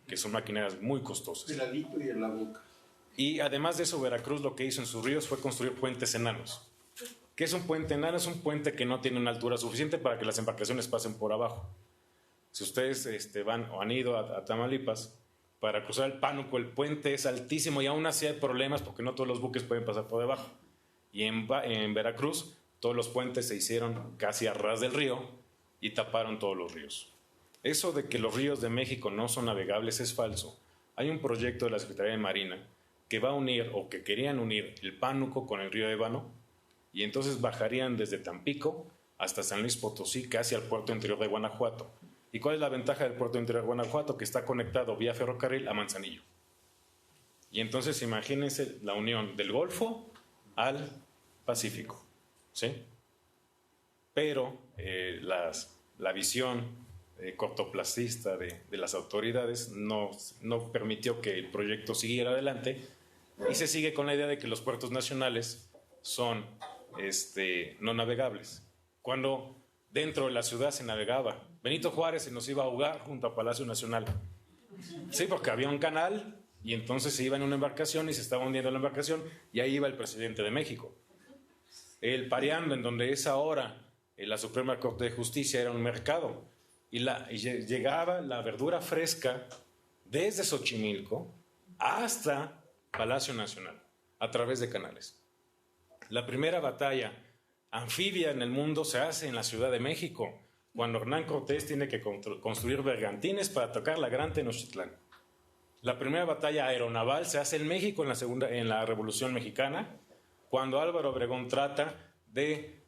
que son maquinarias muy costosas. El ladito y en la boca. Y además de eso, Veracruz lo que hizo en sus ríos fue construir puentes enanos. ¿Qué es un puente enano? Es un puente que no tiene una altura suficiente para que las embarcaciones pasen por abajo. Si ustedes van o han ido a Tamaulipas, para cruzar el Pánuco, el puente es altísimo y aún así hay problemas porque no todos los buques pueden pasar por debajo. Y en Veracruz, todos los puentes se hicieron casi a ras del río y taparon todos los ríos. Eso de que los ríos de México no son navegables es falso. Hay un proyecto de la Secretaría de Marina que va a unir, o que querían unir, el Pánuco con el río Ébano, y entonces bajarían desde Tampico hasta San Luis Potosí, casi al puerto interior de Guanajuato. ¿Y cuál es la ventaja del puerto interior de Guanajuato? Que está conectado vía ferrocarril a Manzanillo. Y entonces imagínense la unión del Golfo al Pacífico, ¿sí? Pero la visión cortoplacista de las autoridades no permitió que el proyecto siguiera adelante, y se sigue con la idea de que los puertos nacionales son no navegables, cuando dentro de la ciudad se navegaba. Benito Juárez se nos iba a ahogar junto a Palacio Nacional. Sí, porque había un canal y entonces se iba en una embarcación y se estaba hundiendo la embarcación y ahí iba el presidente de México. El Pariando, en donde es ahora la Suprema Corte de Justicia, era un mercado y llegaba la verdura fresca desde Xochimilco hasta Palacio Nacional a través de canales. La primera batalla anfibia en el mundo se hace en la Ciudad de México, cuando Hernán Cortés tiene que construir bergantines para atacar la Gran Tenochtitlán. La primera batalla aeronaval se hace en México en la Revolución Mexicana, cuando Álvaro Obregón trata de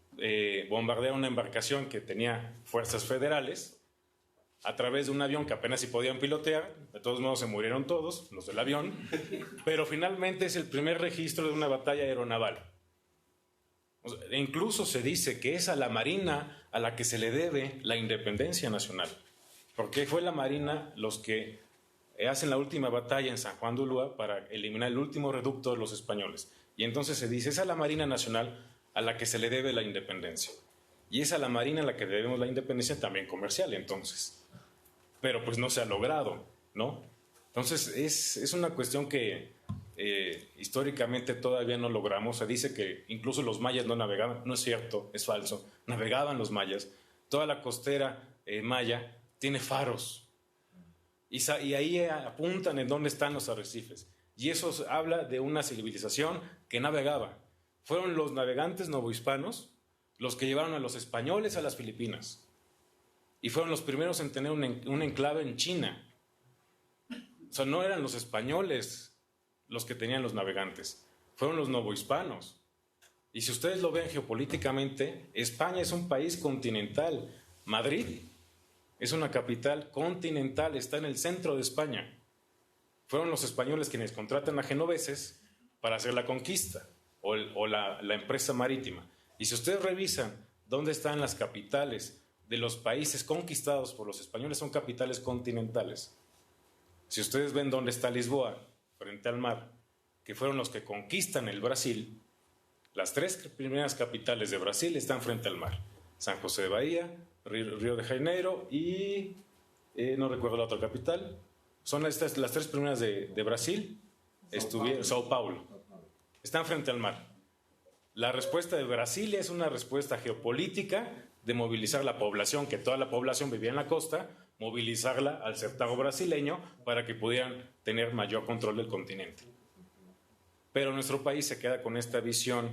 bombardear una embarcación que tenía fuerzas federales a través de un avión que apenas si podían pilotear. De todos modos se murieron todos, los del avión, pero finalmente es el primer registro de una batalla aeronaval. E incluso se dice que es a la Marina a la que se le debe la independencia nacional, porque fue la Marina los que hacen la última batalla en San Juan de Ulúa para eliminar el último reducto de los españoles. Y entonces se dice, es a la Marina Nacional a la que se le debe la independencia. Y es a la Marina a la que debemos la independencia también comercial, entonces. Pero pues no se ha logrado, ¿no? Entonces es una cuestión que históricamente todavía no logramos. Se dice que incluso los mayas no navegaban. No es cierto, es falso. Navegaban los mayas. Toda la costera maya tiene faros. Y ahí apuntan en dónde están los arrecifes. Y eso habla de una civilización que navegaba. Fueron los navegantes novohispanos los que llevaron a los españoles a las Filipinas. Y fueron los primeros en tener un enclave en China. O sea, no eran los españoles los que tenían los navegantes, fueron los novohispanos. Y si ustedes lo ven geopolíticamente, España es un país continental. Madrid es una capital continental, está en el centro de España. Fueron los españoles quienes contratan a genoveses para hacer la conquista o la empresa marítima. Y si ustedes revisan dónde están las capitales de los países conquistados por los españoles, son capitales continentales. Si ustedes ven dónde está Lisboa, frente al mar, que fueron los que conquistan el Brasil, las tres primeras capitales de Brasil están frente al mar. San José de Bahía, Río de Janeiro y no recuerdo la otra capital. Son las tres primeras de Brasil, Sao Paulo. Están frente al mar. La respuesta de Brasil es una respuesta geopolítica de movilizar la población, que toda la población vivía en la costa, movilizarla al certago brasileño para que pudieran tener mayor control del continente. Pero nuestro país se queda con esta visión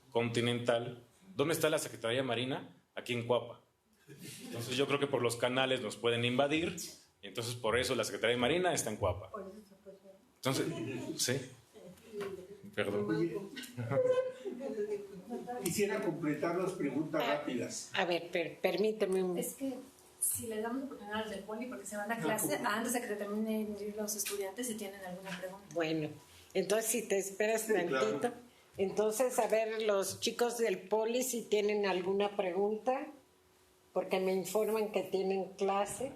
continental. ¿Dónde está la Secretaría Marina? Aquí en Cuapa. Entonces yo creo que por los canales nos pueden invadir, y entonces por eso la Secretaría de Marina está en Cuapa. Entonces, sí. Perdón. Quisiera completar las preguntas rápidas. A ver, permíteme. Es que si les damos oportunidad a los del poli porque se van a clase antes de que terminen los estudiantes, si tienen alguna pregunta. Bueno, entonces si te esperas tantito. Claro. Entonces, a ver, los chicos del poli si tienen alguna pregunta, porque me informan que tienen clase.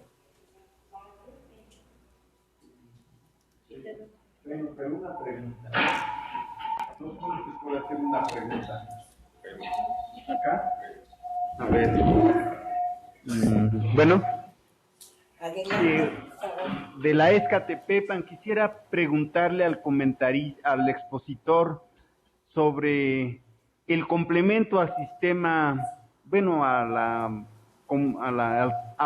Pero una pregunta. No sé si puedo hacer una pregunta. ¿Acá? A ver. Bueno. De la Escatepepan quisiera preguntarle al expositor sobre el complemento al sistema, bueno, a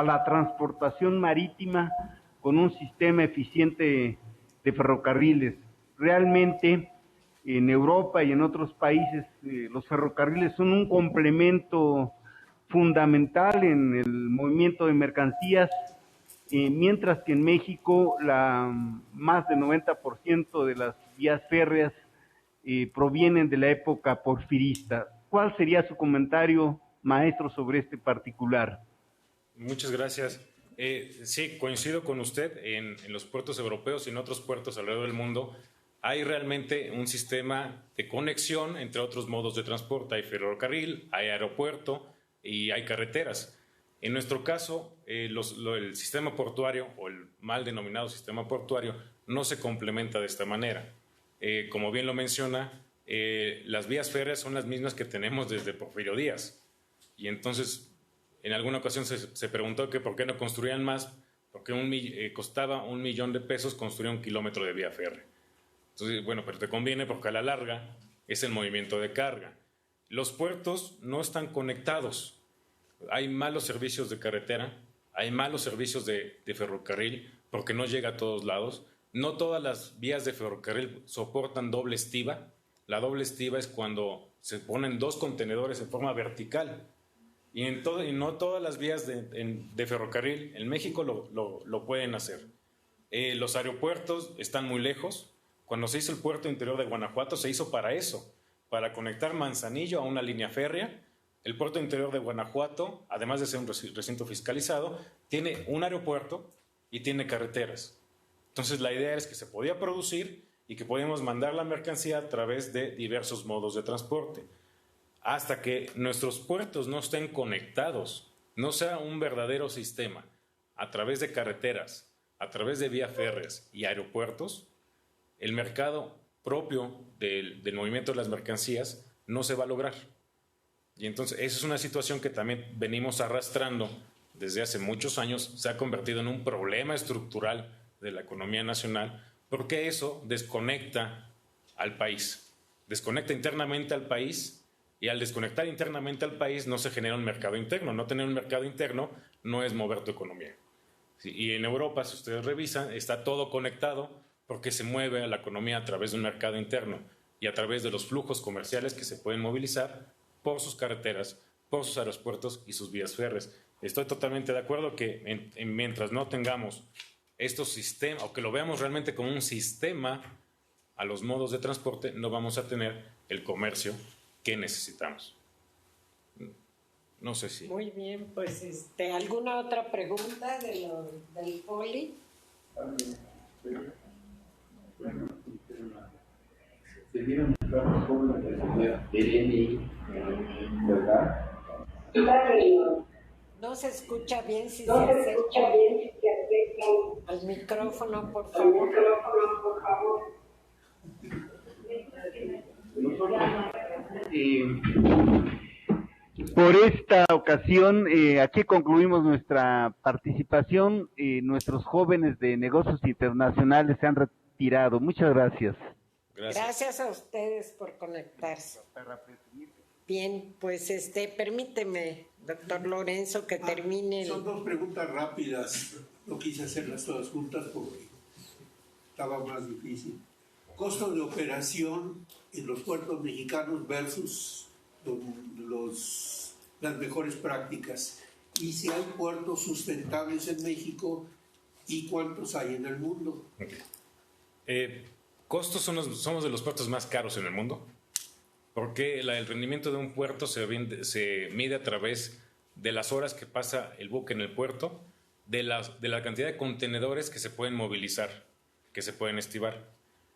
la transportación marítima con un sistema eficiente de ferrocarriles. Realmente en Europa y en otros países los ferrocarriles son un complemento fundamental en el movimiento de mercancías, mientras que en México más del 90% de las vías férreas provienen de la época porfirista. ¿Cuál sería su comentario, maestro, sobre este particular? Muchas gracias. Sí, coincido con usted. En los puertos europeos y en otros puertos alrededor del mundo hay realmente un sistema de conexión entre otros modos de transporte. Hay ferrocarril, hay aeropuerto y hay carreteras. En nuestro caso, el sistema portuario o el mal denominado sistema portuario no se complementa de esta manera. Como bien lo menciona, las vías férreas son las mismas que tenemos desde Porfirio Díaz. Y entonces, en alguna ocasión se preguntó que por qué no construían más, porque costaba $1,000,000 construir 1 kilómetro de vía férrea. Entonces, bueno, pero te conviene porque a la larga es el movimiento de carga. Los puertos no están conectados. Hay malos servicios de carretera, hay malos servicios de ferrocarril porque no llega a todos lados. No todas las vías de ferrocarril soportan doble estiba. La doble estiba es cuando se ponen 2 contenedores en forma vertical. Y no todas las vías de ferrocarril en México lo pueden hacer. Los aeropuertos están muy lejos. Cuando se hizo el puerto interior de Guanajuato, se hizo para eso, para conectar Manzanillo a una línea férrea. El puerto interior de Guanajuato, además de ser un recinto fiscalizado, tiene un aeropuerto y tiene carreteras. Entonces la idea es que se podía producir y que podíamos mandar la mercancía a través de diversos modos de transporte. Hasta que nuestros puertos no estén conectados, no sea un verdadero sistema, a través de carreteras, a través de vías férreas y aeropuertos, el mercado propio del movimiento de las mercancías no se va a lograr. Y entonces esa es una situación que también venimos arrastrando desde hace muchos años, se ha convertido en un problema estructural de la economía nacional, porque eso desconecta al país, desconecta internamente al país. Y al desconectar internamente al país no se genera un mercado interno. No tener un mercado interno no es mover tu economía. Y en Europa, si ustedes revisan, está todo conectado porque se mueve la economía a través de un mercado interno y a través de los flujos comerciales que se pueden movilizar por sus carreteras, por sus aeropuertos y sus vías férreas. Estoy totalmente de acuerdo que mientras no tengamos estos sistemas, o que lo veamos realmente como un sistema a los modos de transporte, no vamos a tener el comercio que necesitamos. No sé si... Muy bien, pues ¿alguna otra pregunta del Poli? Se dieron trabajos como la señora Bereni, ¿verdad? No se escucha bien si se acerca al micrófono, por favor. Por esta ocasión, aquí concluimos nuestra participación. Nuestros jóvenes de negocios internacionales se han retirado. Muchas gracias. Gracias a ustedes por conectarse. Bien, pues permíteme, doctor Lorenzo, que termine. Son 2 preguntas rápidas. No quise hacerlas todas juntas porque estaba más difícil. Costo de operación en los puertos mexicanos versus las mejores prácticas. Y si hay puertos sustentables en México y cuántos hay en el mundo. Costos somos de los puertos más caros en el mundo, porque el rendimiento de un puerto se mide a través de las horas que pasa el buque en el puerto, de la cantidad de contenedores que se pueden movilizar, que se pueden estibar.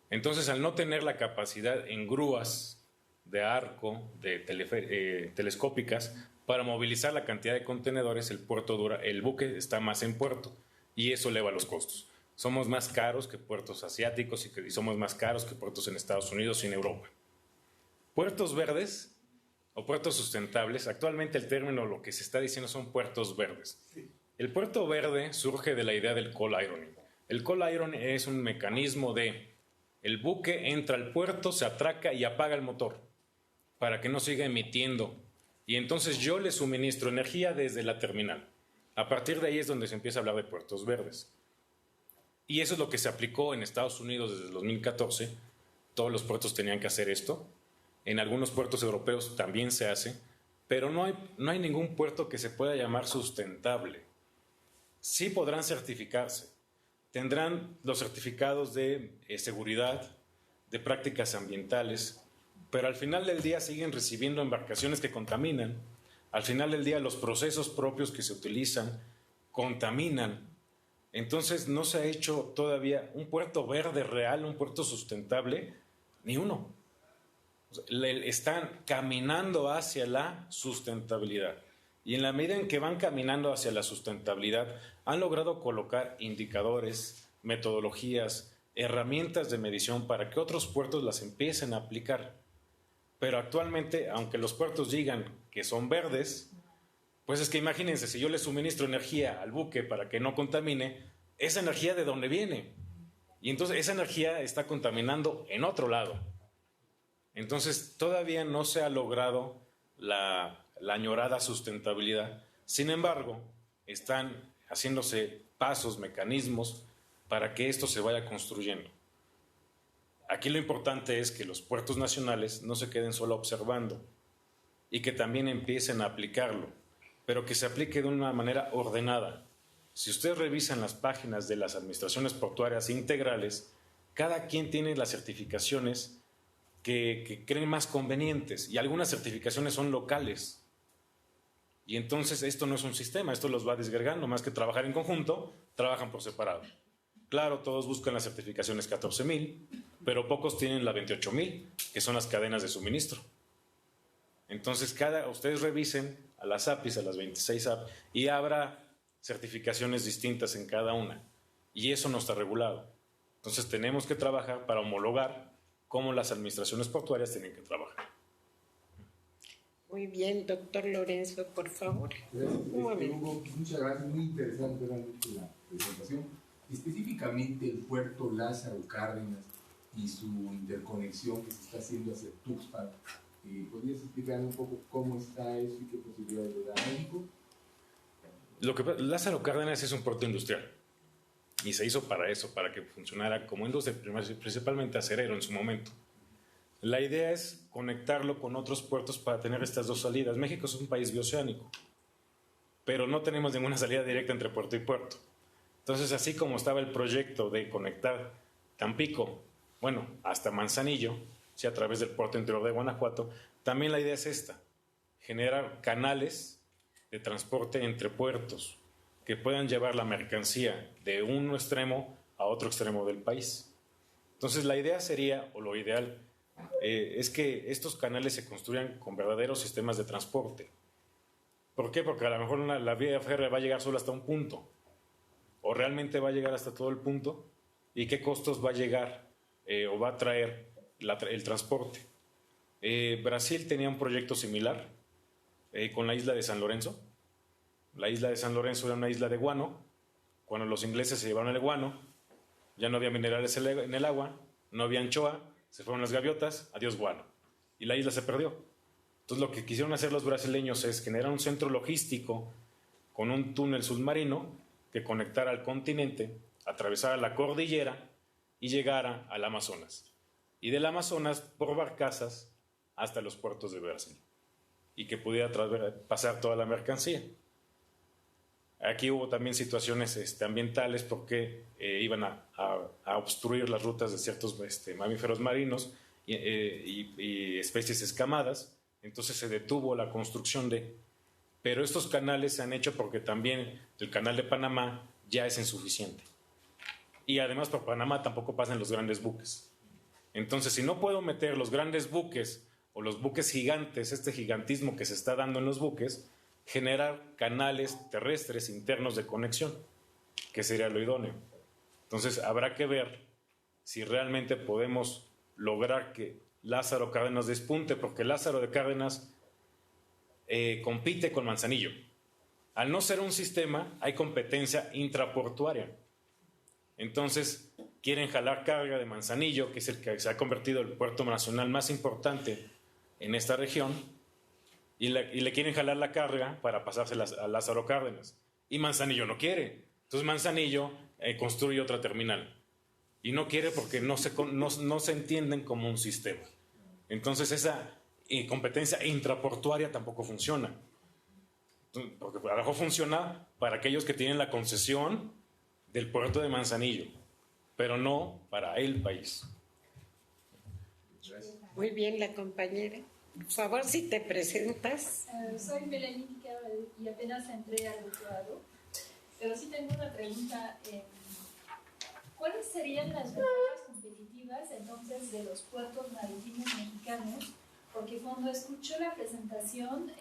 Entonces, al no tener la capacidad en grúas de arco, de telescópicas, para movilizar la cantidad de contenedores, el buque está más en puerto y eso eleva los costos. Somos más caros que puertos asiáticos y somos más caros que puertos en Estados Unidos y en Europa. Puertos verdes o puertos sustentables, actualmente el término, lo que se está diciendo son puertos verdes. El puerto verde surge de la idea del coal ironing. El coal ironing es un mecanismo el buque entra al puerto, se atraca y apaga el motor para que no siga emitiendo. Y entonces yo le suministro energía desde la terminal. A partir de ahí es donde se empieza a hablar de puertos verdes. Y eso es lo que se aplicó en Estados Unidos desde el 2014. Todos los puertos tenían que hacer esto. En algunos puertos europeos también se hace, pero no hay ningún puerto que se pueda llamar sustentable. Sí podrán certificarse. Tendrán los certificados de seguridad, de prácticas ambientales, pero al final del día siguen recibiendo embarcaciones que contaminan. Al final del día los procesos propios que se utilizan contaminan. Entonces no se ha hecho todavía un puerto verde real, un puerto sustentable, ni uno. Están caminando hacia la sustentabilidad. Y en la medida en que van caminando hacia la sustentabilidad, han logrado colocar indicadores, metodologías, herramientas de medición para que otros puertos las empiecen a aplicar. Pero actualmente, aunque los puertos digan que son verdes, Pues es que imagínense, si yo le suministro energía al buque para que no contamine, ¿esa energía de dónde viene? Y entonces esa energía está contaminando en otro lado. Entonces todavía no se ha logrado la añorada sustentabilidad. Sin embargo, están haciéndose pasos, mecanismos para que esto se vaya construyendo. Aquí lo importante es que los puertos nacionales no se queden solo observando y que también empiecen a aplicarlo, pero que se aplique de una manera ordenada. Si ustedes revisan las páginas de las administraciones portuarias integrales, cada quien tiene las certificaciones que creen más convenientes y algunas certificaciones son locales. Y entonces esto no es un sistema, esto los va desgregando, más que trabajar en conjunto, trabajan por separado. Claro, todos buscan las certificaciones 14,000, pero pocos tienen la 28,000, que son las cadenas de suministro. Entonces ustedes revisen a las APIs, a las 26 APIs, y habrá certificaciones distintas en cada una. Y eso no está regulado. Entonces tenemos que trabajar para homologar cómo las administraciones portuarias tienen que trabajar. Muy bien, doctor Lorenzo, por favor. Hugo, muchas gracias, muy interesante realmente la presentación. Específicamente el puerto Lázaro Cárdenas y su interconexión que se está haciendo hacia Tuxpan. ¿Podrías explicar un poco cómo está eso y qué posibilidades le da a México? Lázaro Cárdenas es un puerto industrial y se hizo para eso, para que funcionara como industria, principalmente acerero en su momento. La idea es conectarlo con otros puertos para tener estas dos salidas. México es un país bioceánico, pero no tenemos ninguna salida directa entre puerto y puerto. Entonces, así como estaba el proyecto de conectar Tampico, hasta Manzanillo, a través del puerto interior de Guanajuato, también la idea es esta: generar canales de transporte entre puertos que puedan llevar la mercancía de un extremo a otro extremo del país. Entonces la idea sería, o lo ideal, es que estos canales se construyan con verdaderos sistemas de transporte. ¿Por qué? Porque a lo mejor la vía férrea va a llegar solo hasta un punto, o realmente va a llegar hasta todo el punto, y qué costos va a llegar o va a traer el transporte. Brasil tenía un proyecto similar con la isla de San Lorenzo. La isla de San Lorenzo era una isla de guano. Cuando los ingleses se llevaron el guano, ya no había minerales en el agua, no había anchoa, se fueron las gaviotas, adiós guano, y la isla se perdió. Entonces lo que quisieron hacer los brasileños es generar un centro logístico con un túnel submarino que conectara al continente, atravesara la cordillera y llegara al Amazonas. Y del Amazonas por barcazas hasta los puertos de Brasil, y que pudiera pasar toda la mercancía. Aquí hubo también situaciones ambientales porque iban a obstruir las rutas de ciertos mamíferos marinos y especies escamadas. Entonces se detuvo la construcción pero estos canales se han hecho porque también el canal de Panamá ya es insuficiente, y además por Panamá tampoco pasan los grandes buques. Entonces, si no puedo meter los grandes buques o los buques gigantes, este gigantismo que se está dando en los buques, generar canales terrestres internos de conexión, que sería lo idóneo. Entonces, habrá que ver si realmente podemos lograr que Lázaro Cárdenas despunte, porque Lázaro de Cárdenas compite con Manzanillo. Al no ser un sistema, hay competencia intraportuaria. Entonces, quieren jalar carga de Manzanillo, que es el que se ha convertido en el puerto nacional más importante en esta región, y le quieren jalar la carga para pasársela a Lázaro Cárdenas. Y Manzanillo no quiere. Entonces Manzanillo construye otra terminal. Y no quiere porque no se entienden como un sistema. Entonces esa competencia intraportuaria tampoco funciona. Porque a lo mejor funciona para aquellos que tienen la concesión del puerto de Manzanillo, pero no para el país. Muy bien, la compañera. Por favor, si te presentas. Soy Melanie Piquero y apenas entré al doctorado, pero sí tengo una pregunta. ¿Cuáles serían las ventajas competitivas entonces de los puertos marítimos mexicanos? Porque cuando escucho la presentación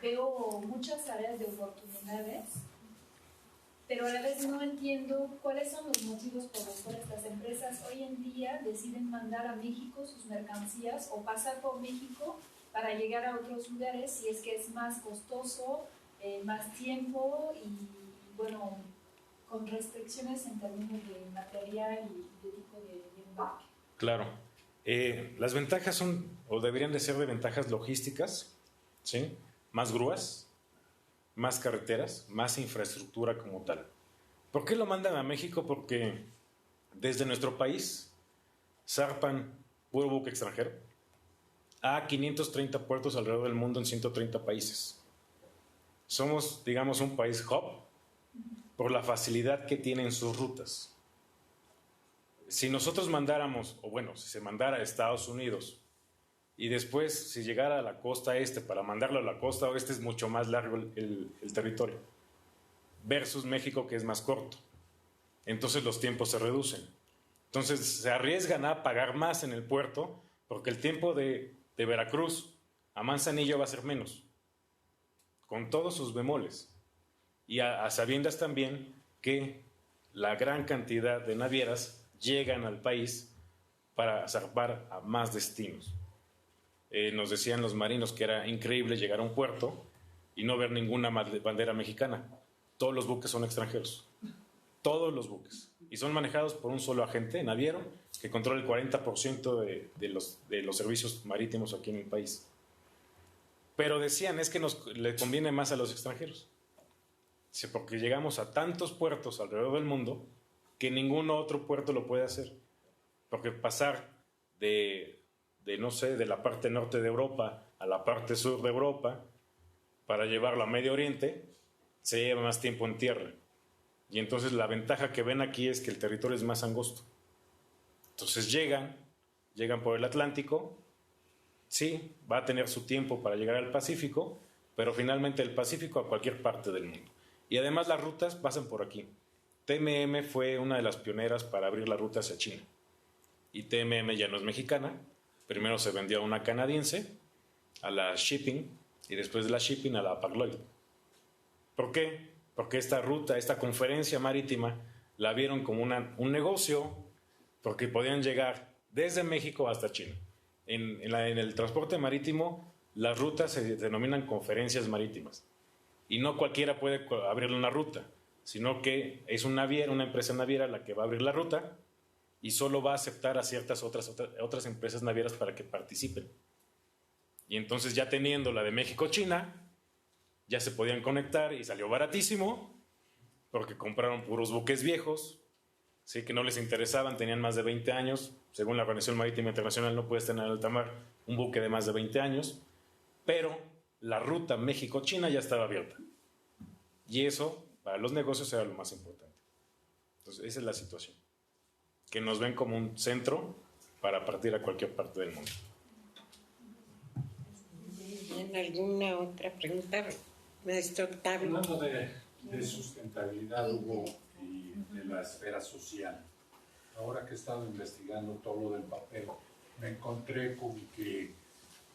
veo muchas áreas de oportunidades, pero a la vez no entiendo cuáles son los motivos por los cuales las empresas hoy en día deciden mandar a México sus mercancías o pasar por México para llegar a otros lugares, si es que es más costoso, más tiempo y, bueno, con restricciones en términos de material y de tipo de embarque. Claro. Las ventajas son, o deberían de ser de ventajas logísticas, ¿sí? Más grúas, más carreteras, más infraestructura como tal. ¿Por qué lo mandan a México? Porque desde nuestro país zarpan puro buque extranjero a 530 puertos alrededor del mundo en 130 países. Somos, digamos, un país hub por la facilidad que tienen sus rutas. Si nosotros mandáramos, o bueno, si se mandara a Estados Unidos y después si llegara a la costa este, para mandarlo a la costa oeste es mucho más largo el territorio, versus México, que es más corto. Entonces los tiempos se reducen. Entonces se arriesgan a pagar más en el puerto porque el tiempo de Veracruz a Manzanillo va a ser menos, con todos sus bemoles. Y a sabiendas también que la gran cantidad de navieras llegan al país para zarpar a más destinos. Nos decían los marinos que era increíble llegar a un puerto y no ver ninguna bandera mexicana. Todos los buques son extranjeros. Todos los buques. Y son manejados por un solo agente naviero que controla el 40% de los servicios marítimos aquí en el país. Pero decían, es que le conviene más a los extranjeros. Sí, porque llegamos a tantos puertos alrededor del mundo que ningún otro puerto lo puede hacer. Porque pasar no sé, de la parte norte de Europa a la parte sur de Europa para llevarlo a Medio Oriente se lleva más tiempo en tierra. Y entonces la ventaja que ven aquí es que el territorio es más angosto. Entonces llegan por el Atlántico, sí, va a tener su tiempo para llegar al Pacífico, pero finalmente el Pacífico a cualquier parte del mundo. Y además las rutas pasan por aquí. TMM fue una de las pioneras para abrir la ruta hacia China. Y TMM ya no es mexicana. Primero se vendió a una canadiense, a la Shipping, y después de la Shipping a la Hapag-Lloyd. ¿Por qué? Porque esta ruta, esta conferencia marítima, la vieron como un negocio, porque podían llegar desde México hasta China. En el transporte marítimo, las rutas se denominan conferencias marítimas. Y no cualquiera puede abrir una ruta, sino que es una empresa naviera la que va a abrir la ruta y solo va a aceptar a ciertas otras empresas navieras para que participen. Y entonces ya teniendo la de México-China, ya se podían conectar y salió baratísimo porque compraron puros buques viejos, ¿sí? Que no les interesaban, tenían más de 20 años. Según la Organización Marítima Internacional no puedes tener en alta mar un buque de más de 20 años, pero la ruta México-China ya estaba abierta. Y eso, para los negocios, era lo más importante. Entonces, esa es la situación. Que nos ven como un centro para partir a cualquier parte del mundo. Bien, ¿alguna otra pregunta, maestro Octavio? Hablando de sustentabilidad, Hugo, y de la esfera social, ahora que he estado investigando todo lo del papel, me encontré con que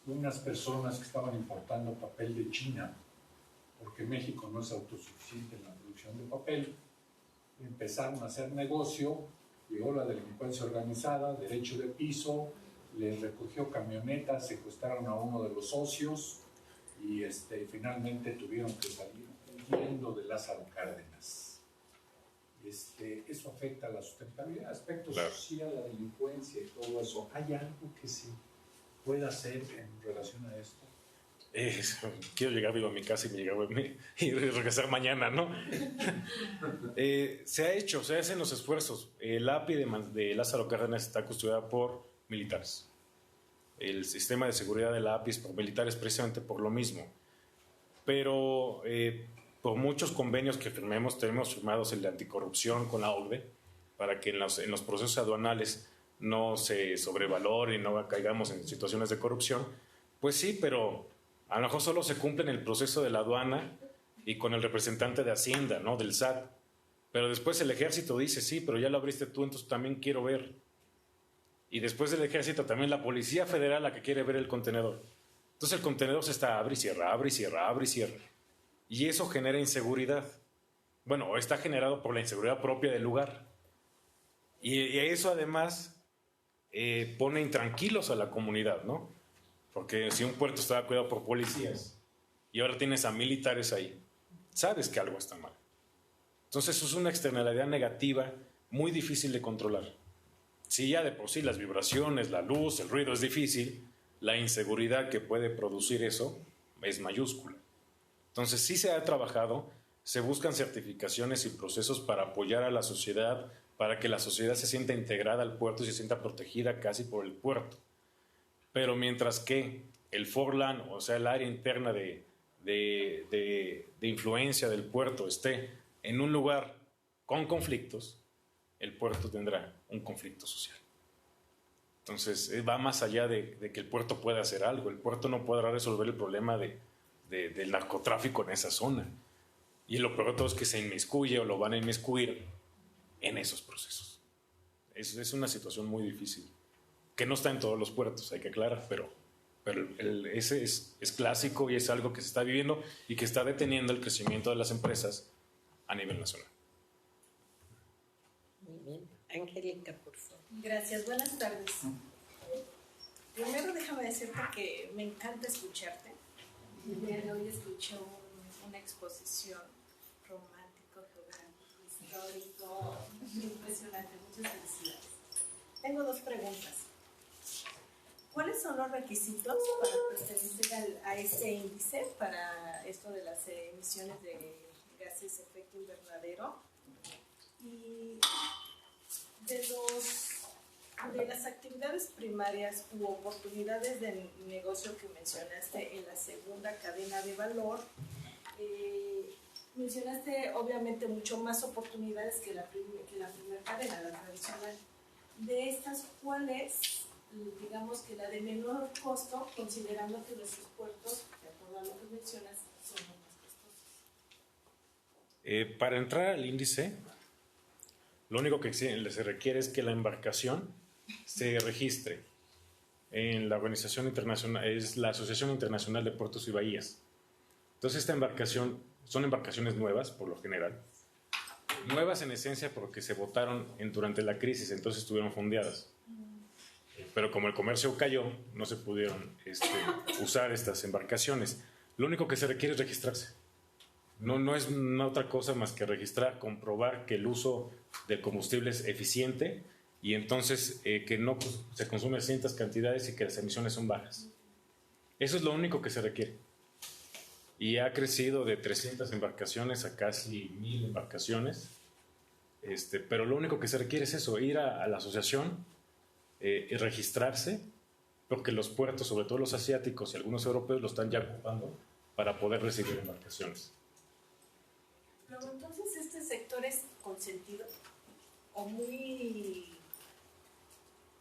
unas personas que estaban importando papel de China, porque México no es autosuficiente en la producción de papel, empezaron a hacer negocio, llegó la delincuencia organizada, derecho de piso, les recogió camionetas, secuestraron a uno de los socios y finalmente tuvieron que salir huyendo de Lázaro Cárdenas. Eso afecta a la sustentabilidad, aspecto social, la delincuencia y todo eso. ¿Hay algo que se pueda hacer en relación a esto? Quiero llegar vivo a mi casa y regresar mañana, ¿no? Se hacen los esfuerzos. El API de Lázaro Cárdenas está custodiada por militares. El sistema de seguridad de la API es por militares precisamente por lo mismo. Pero por muchos convenios que tenemos firmados el de anticorrupción con la OCDE, para que en los procesos aduanales no se sobrevalore y no caigamos en situaciones de corrupción. Pues sí, pero a lo mejor solo se cumple en el proceso de la aduana y con el representante de Hacienda, ¿no? Del SAT. Pero después el ejército dice, sí, pero ya lo abriste tú, entonces también quiero ver. Y después del ejército también la Policía Federal la que quiere ver el contenedor. Entonces el contenedor se está abre y cierra, abre y cierra, abre y cierra. Y eso genera inseguridad. Bueno, está generado por la inseguridad propia del lugar. Y eso además pone intranquilos a la comunidad, ¿no? Porque si un puerto estaba cuidado por policías y ahora tienes a militares ahí, sabes que algo está mal. Entonces eso es una externalidad negativa muy difícil de controlar. Si ya de por sí las vibraciones, la luz, el ruido es difícil, la inseguridad que puede producir eso es mayúscula. Entonces sí se ha trabajado, se buscan certificaciones y procesos para apoyar a la sociedad, para que la sociedad se sienta integrada al puerto y se sienta protegida casi por el puerto. Pero mientras que el Forland, o sea, el área interna de influencia del puerto esté en un lugar con conflictos, el puerto tendrá un conflicto social. Entonces va más allá de que el puerto pueda hacer algo. El puerto no podrá resolver el problema del narcotráfico en esa zona. Y lo peor de todo es que se inmiscuye o lo van a inmiscuir en esos procesos. Es una situación muy difícil, que no está en todos los puertos, hay que aclarar, pero ese es clásico y es algo que se está viviendo y que está deteniendo el crecimiento de las empresas a nivel nacional. Muy bien. Angélica, por favor. Gracias, buenas tardes. Primero déjame decirte que me encanta escucharte. El día de hoy escuché una exposición romántico, geográfico, histórico, impresionante. Muchas felicidades. Tengo dos preguntas. ¿Cuáles son los requisitos para pertenecer a este índice, para esto de las emisiones de gases de efecto invernadero? Y de las actividades primarias u oportunidades de negocio que mencionaste en la segunda cadena de valor, mencionaste obviamente mucho más oportunidades que la primera cadena, la tradicional. De estas, ¿cuál es, digamos, que la de menor costo, considerando que nuestros puertos, de acuerdo a lo que mencionas, son los más costosos? Para entrar al índice, lo único que se requiere es que la embarcación se registre en la organización internacional, es la Asociación Internacional de Puertos y Bahías. Entonces esta embarcación, son embarcaciones nuevas por lo general, nuevas en esencia porque se botaron durante la crisis, entonces estuvieron fondeadas. Pero como el comercio cayó, no se pudieron usar estas embarcaciones. Lo único que se requiere es registrarse. No es otra cosa más que registrar, comprobar que el uso del combustible es eficiente y entonces que no se consumen ciertas cantidades y que las emisiones son bajas. Eso es lo único que se requiere. Y ha crecido de 300 embarcaciones a casi 1000 embarcaciones. Pero lo único que se requiere es eso, ir a la asociación y registrarse, porque los puertos, sobre todo los asiáticos y algunos europeos, lo están ya ocupando para poder recibir embarcaciones. Pero entonces este sector es consentido o muy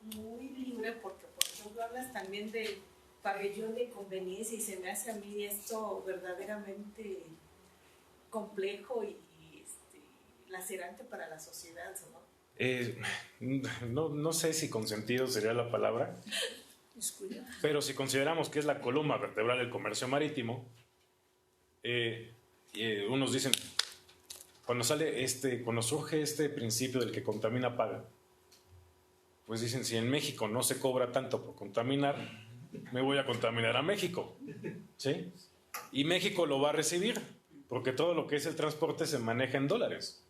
libre, porque por ejemplo hablas también del pabellón de conveniencia y se me hace a mí esto verdaderamente complejo y lacerante para la sociedad, ¿no? No sé si consentido sería la palabra, pero si consideramos que es la columna vertebral del comercio marítimo, unos dicen, cuando surge este principio del que contamina paga, pues dicen, si en México no se cobra tanto por contaminar, me voy a contaminar a México, ¿sí? Y México lo va a recibir, porque todo lo que es el transporte se maneja en dólares.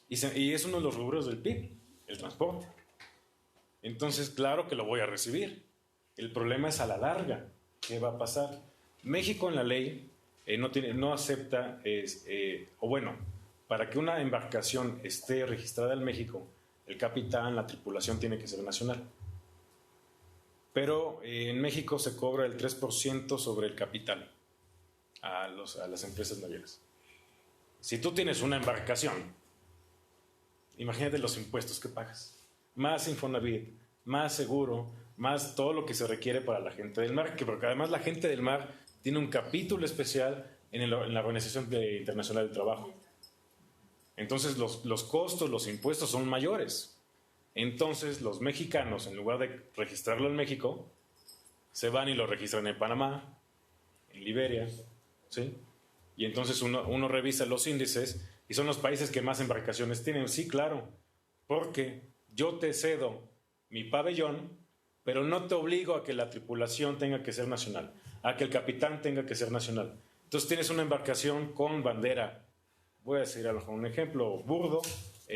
Y es uno de los rubros del PIB, el transporte. Entonces, claro que lo voy a recibir. El problema es a la larga, ¿qué va a pasar? México en la ley no acepta, para que una embarcación esté registrada en México, el capitán, la tripulación tiene que ser nacional. Pero en México se cobra el 3% sobre el capital a las empresas navieras. Si tú tienes una embarcación, imagínate los impuestos que pagas, más Infonavit, más seguro, más todo lo que se requiere para la gente del mar, porque además la gente del mar tiene un capítulo especial en la Organización Internacional del Trabajo. Entonces los costos, los impuestos son mayores. Entonces los mexicanos, en lugar de registrarlo en México, se van y lo registran en Panamá, en Liberia, ¿sí? Y entonces uno revisa los índices y son los países que más embarcaciones tienen. Sí, claro, porque yo te cedo mi pabellón, pero no te obligo a que la tripulación tenga que ser nacional, a que el capitán tenga que ser nacional. Entonces tienes una embarcación con bandera, voy a decir un ejemplo burdo,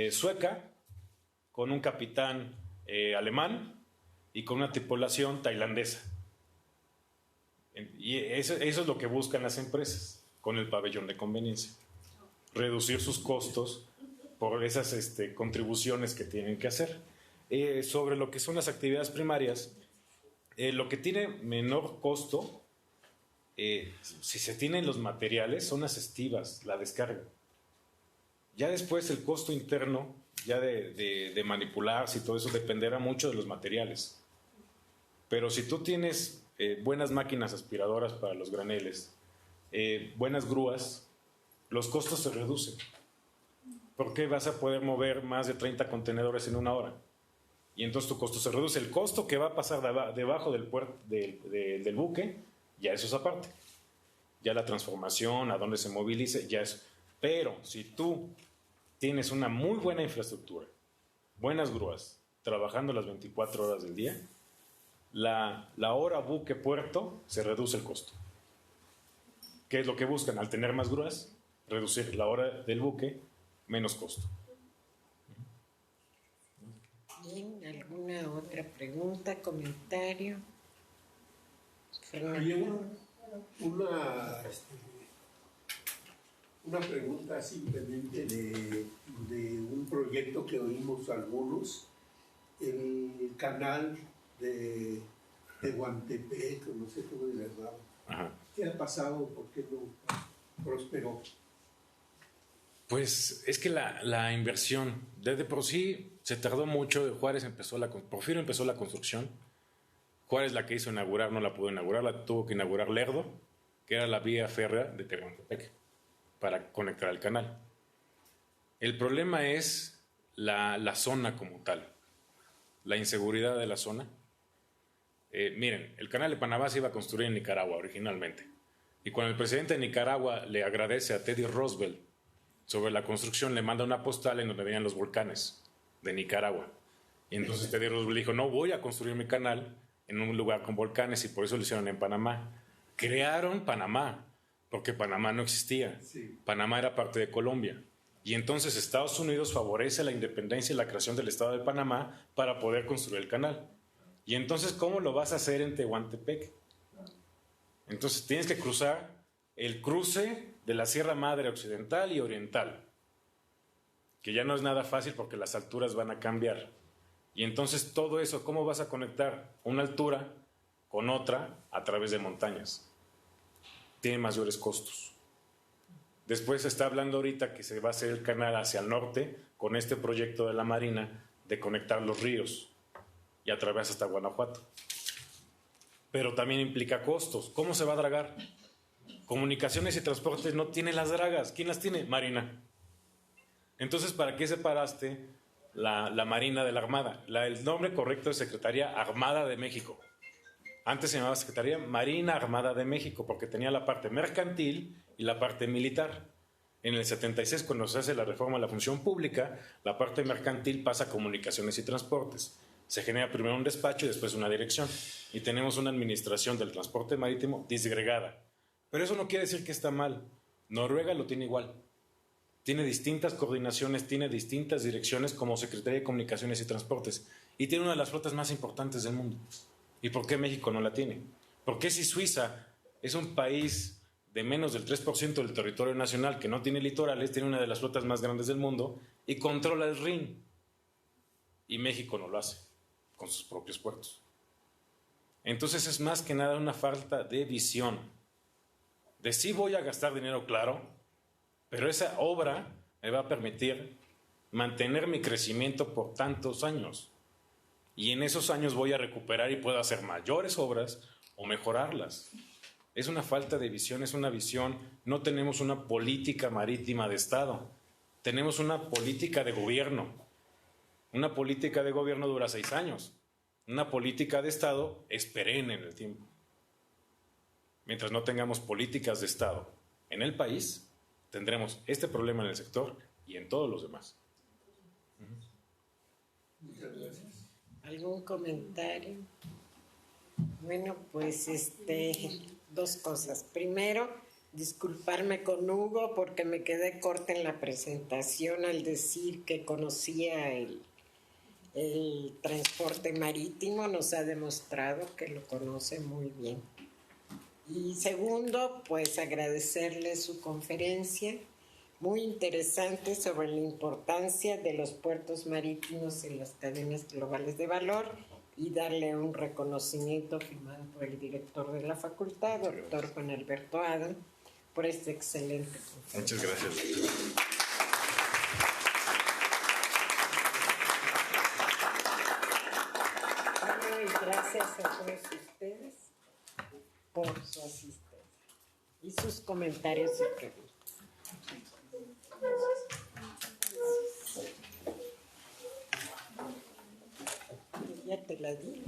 sueca, con un capitán alemán y con una tripulación tailandesa. Y eso es lo que buscan las empresas con el pabellón de conveniencia. Reducir sus costos por esas contribuciones que tienen que hacer. Sobre lo que son las actividades primarias, lo que tiene menor costo, si se tienen los materiales, son asistivas, la descarga. Ya después el costo interno, ya de manipularse y todo eso, dependerá mucho de los materiales. Pero si tú tienes buenas máquinas aspiradoras para los graneles, buenas grúas, los costos se reducen. Porque vas a poder mover más de 30 contenedores en una hora. Y entonces tu costo se reduce. El costo que va a pasar debajo del buque, ya eso es aparte. Ya la transformación, a dónde se movilice, ya eso. Pero si tú tienes una muy buena infraestructura, buenas grúas, trabajando las 24 horas del día, la hora buque-puerto se reduce el costo. ¿Qué es lo que buscan? Al tener más grúas, reducir la hora del buque, menos costo. Bien, ¿alguna otra pregunta, comentario? Había una pregunta simplemente de un proyecto que oímos algunos, el canal de Tehuantepec, no sé cómo le llamaban. ¿Qué ha pasado? ¿Por qué no prosperó? Pues es que la inversión, desde por sí se tardó mucho. Porfirio empezó la construcción. Juárez la que hizo inaugurar no la pudo inaugurar, la tuvo que inaugurar Lerdo, que era la vía férrea de Tehuantepec para conectar al canal. El problema es la zona como tal, la inseguridad de la zona. Miren, el canal de Panamá se iba a construir en Nicaragua originalmente. Y cuando el presidente de Nicaragua le agradece a Teddy Roosevelt sobre la construcción, le manda una postal en donde venían los volcanes de Nicaragua. Y entonces Teddy Roosevelt dijo, no voy a construir mi canal en un lugar con volcanes, y por eso lo hicieron en Panamá. Crearon Panamá, porque Panamá no existía. Sí. Panamá era parte de Colombia. Y entonces Estados Unidos favorece la independencia y la creación del Estado de Panamá para poder construir el canal. Y entonces, ¿cómo lo vas a hacer en Tehuantepec? Entonces tienes que cruzar el cruce de la Sierra Madre Occidental y Oriental, que ya no es nada fácil porque las alturas van a cambiar. Y entonces todo eso, ¿cómo vas a conectar una altura con otra a través de montañas? Tiene mayores costos. Después se está hablando ahorita que se va a hacer el canal hacia el norte con este proyecto de la Marina de conectar los ríos y a través hasta Guanajuato. Pero también implica costos. ¿Cómo se va a dragar? Comunicaciones y Transportes no tiene las dragas. ¿Quién las tiene? Marina. Entonces, ¿para qué separaste la Marina de la Armada? El nombre correcto es Secretaría Armada de México. Antes se llamaba Secretaría Marina Armada de México porque tenía la parte mercantil y la parte militar. En el 76, cuando se hace la reforma de la función pública, la parte mercantil pasa a Comunicaciones y Transportes. Se genera primero un despacho y después una dirección. Y tenemos una administración del transporte marítimo disgregada. Pero eso no quiere decir que está mal. Noruega lo tiene igual. Tiene distintas coordinaciones, tiene distintas direcciones como Secretaría de Comunicaciones y Transportes. Y tiene una de las flotas más importantes del mundo. ¿Y por qué México no la tiene? ¿Por qué si Suiza es un país de menos del 3% del territorio nacional que no tiene litorales, tiene una de las flotas más grandes del mundo y controla el Rin? Y México no lo hace con sus propios puertos. Entonces es más que nada una falta de visión. De sí voy a gastar dinero, claro, pero esa obra me va a permitir mantener mi crecimiento por tantos años. Y en esos años voy a recuperar y puedo hacer mayores obras o mejorarlas. Es una falta de visión, es una visión. No tenemos una política marítima de Estado. Tenemos una política de gobierno. Una política de gobierno dura 6 años. Una política de Estado es perenne en el tiempo. Mientras no tengamos políticas de Estado en el país, tendremos este problema en el sector y en todos los demás. Muchas gracias. ¿Algún comentario? Bueno, pues 2 cosas. Primero, disculparme con Hugo porque me quedé corta en la presentación al decir que conocía el transporte marítimo. Nos ha demostrado que lo conoce muy bien. Y segundo, pues agradecerle su conferencia muy interesante sobre la importancia de los puertos marítimos en las cadenas globales de valor y darle un reconocimiento firmado por el director de la facultad, doctor Juan Alberto Adam, por este excelente conferencia. Muchas gracias. Bueno, y gracias a todos ustedes por su asistencia y sus comentarios y preguntas. Ya te la di.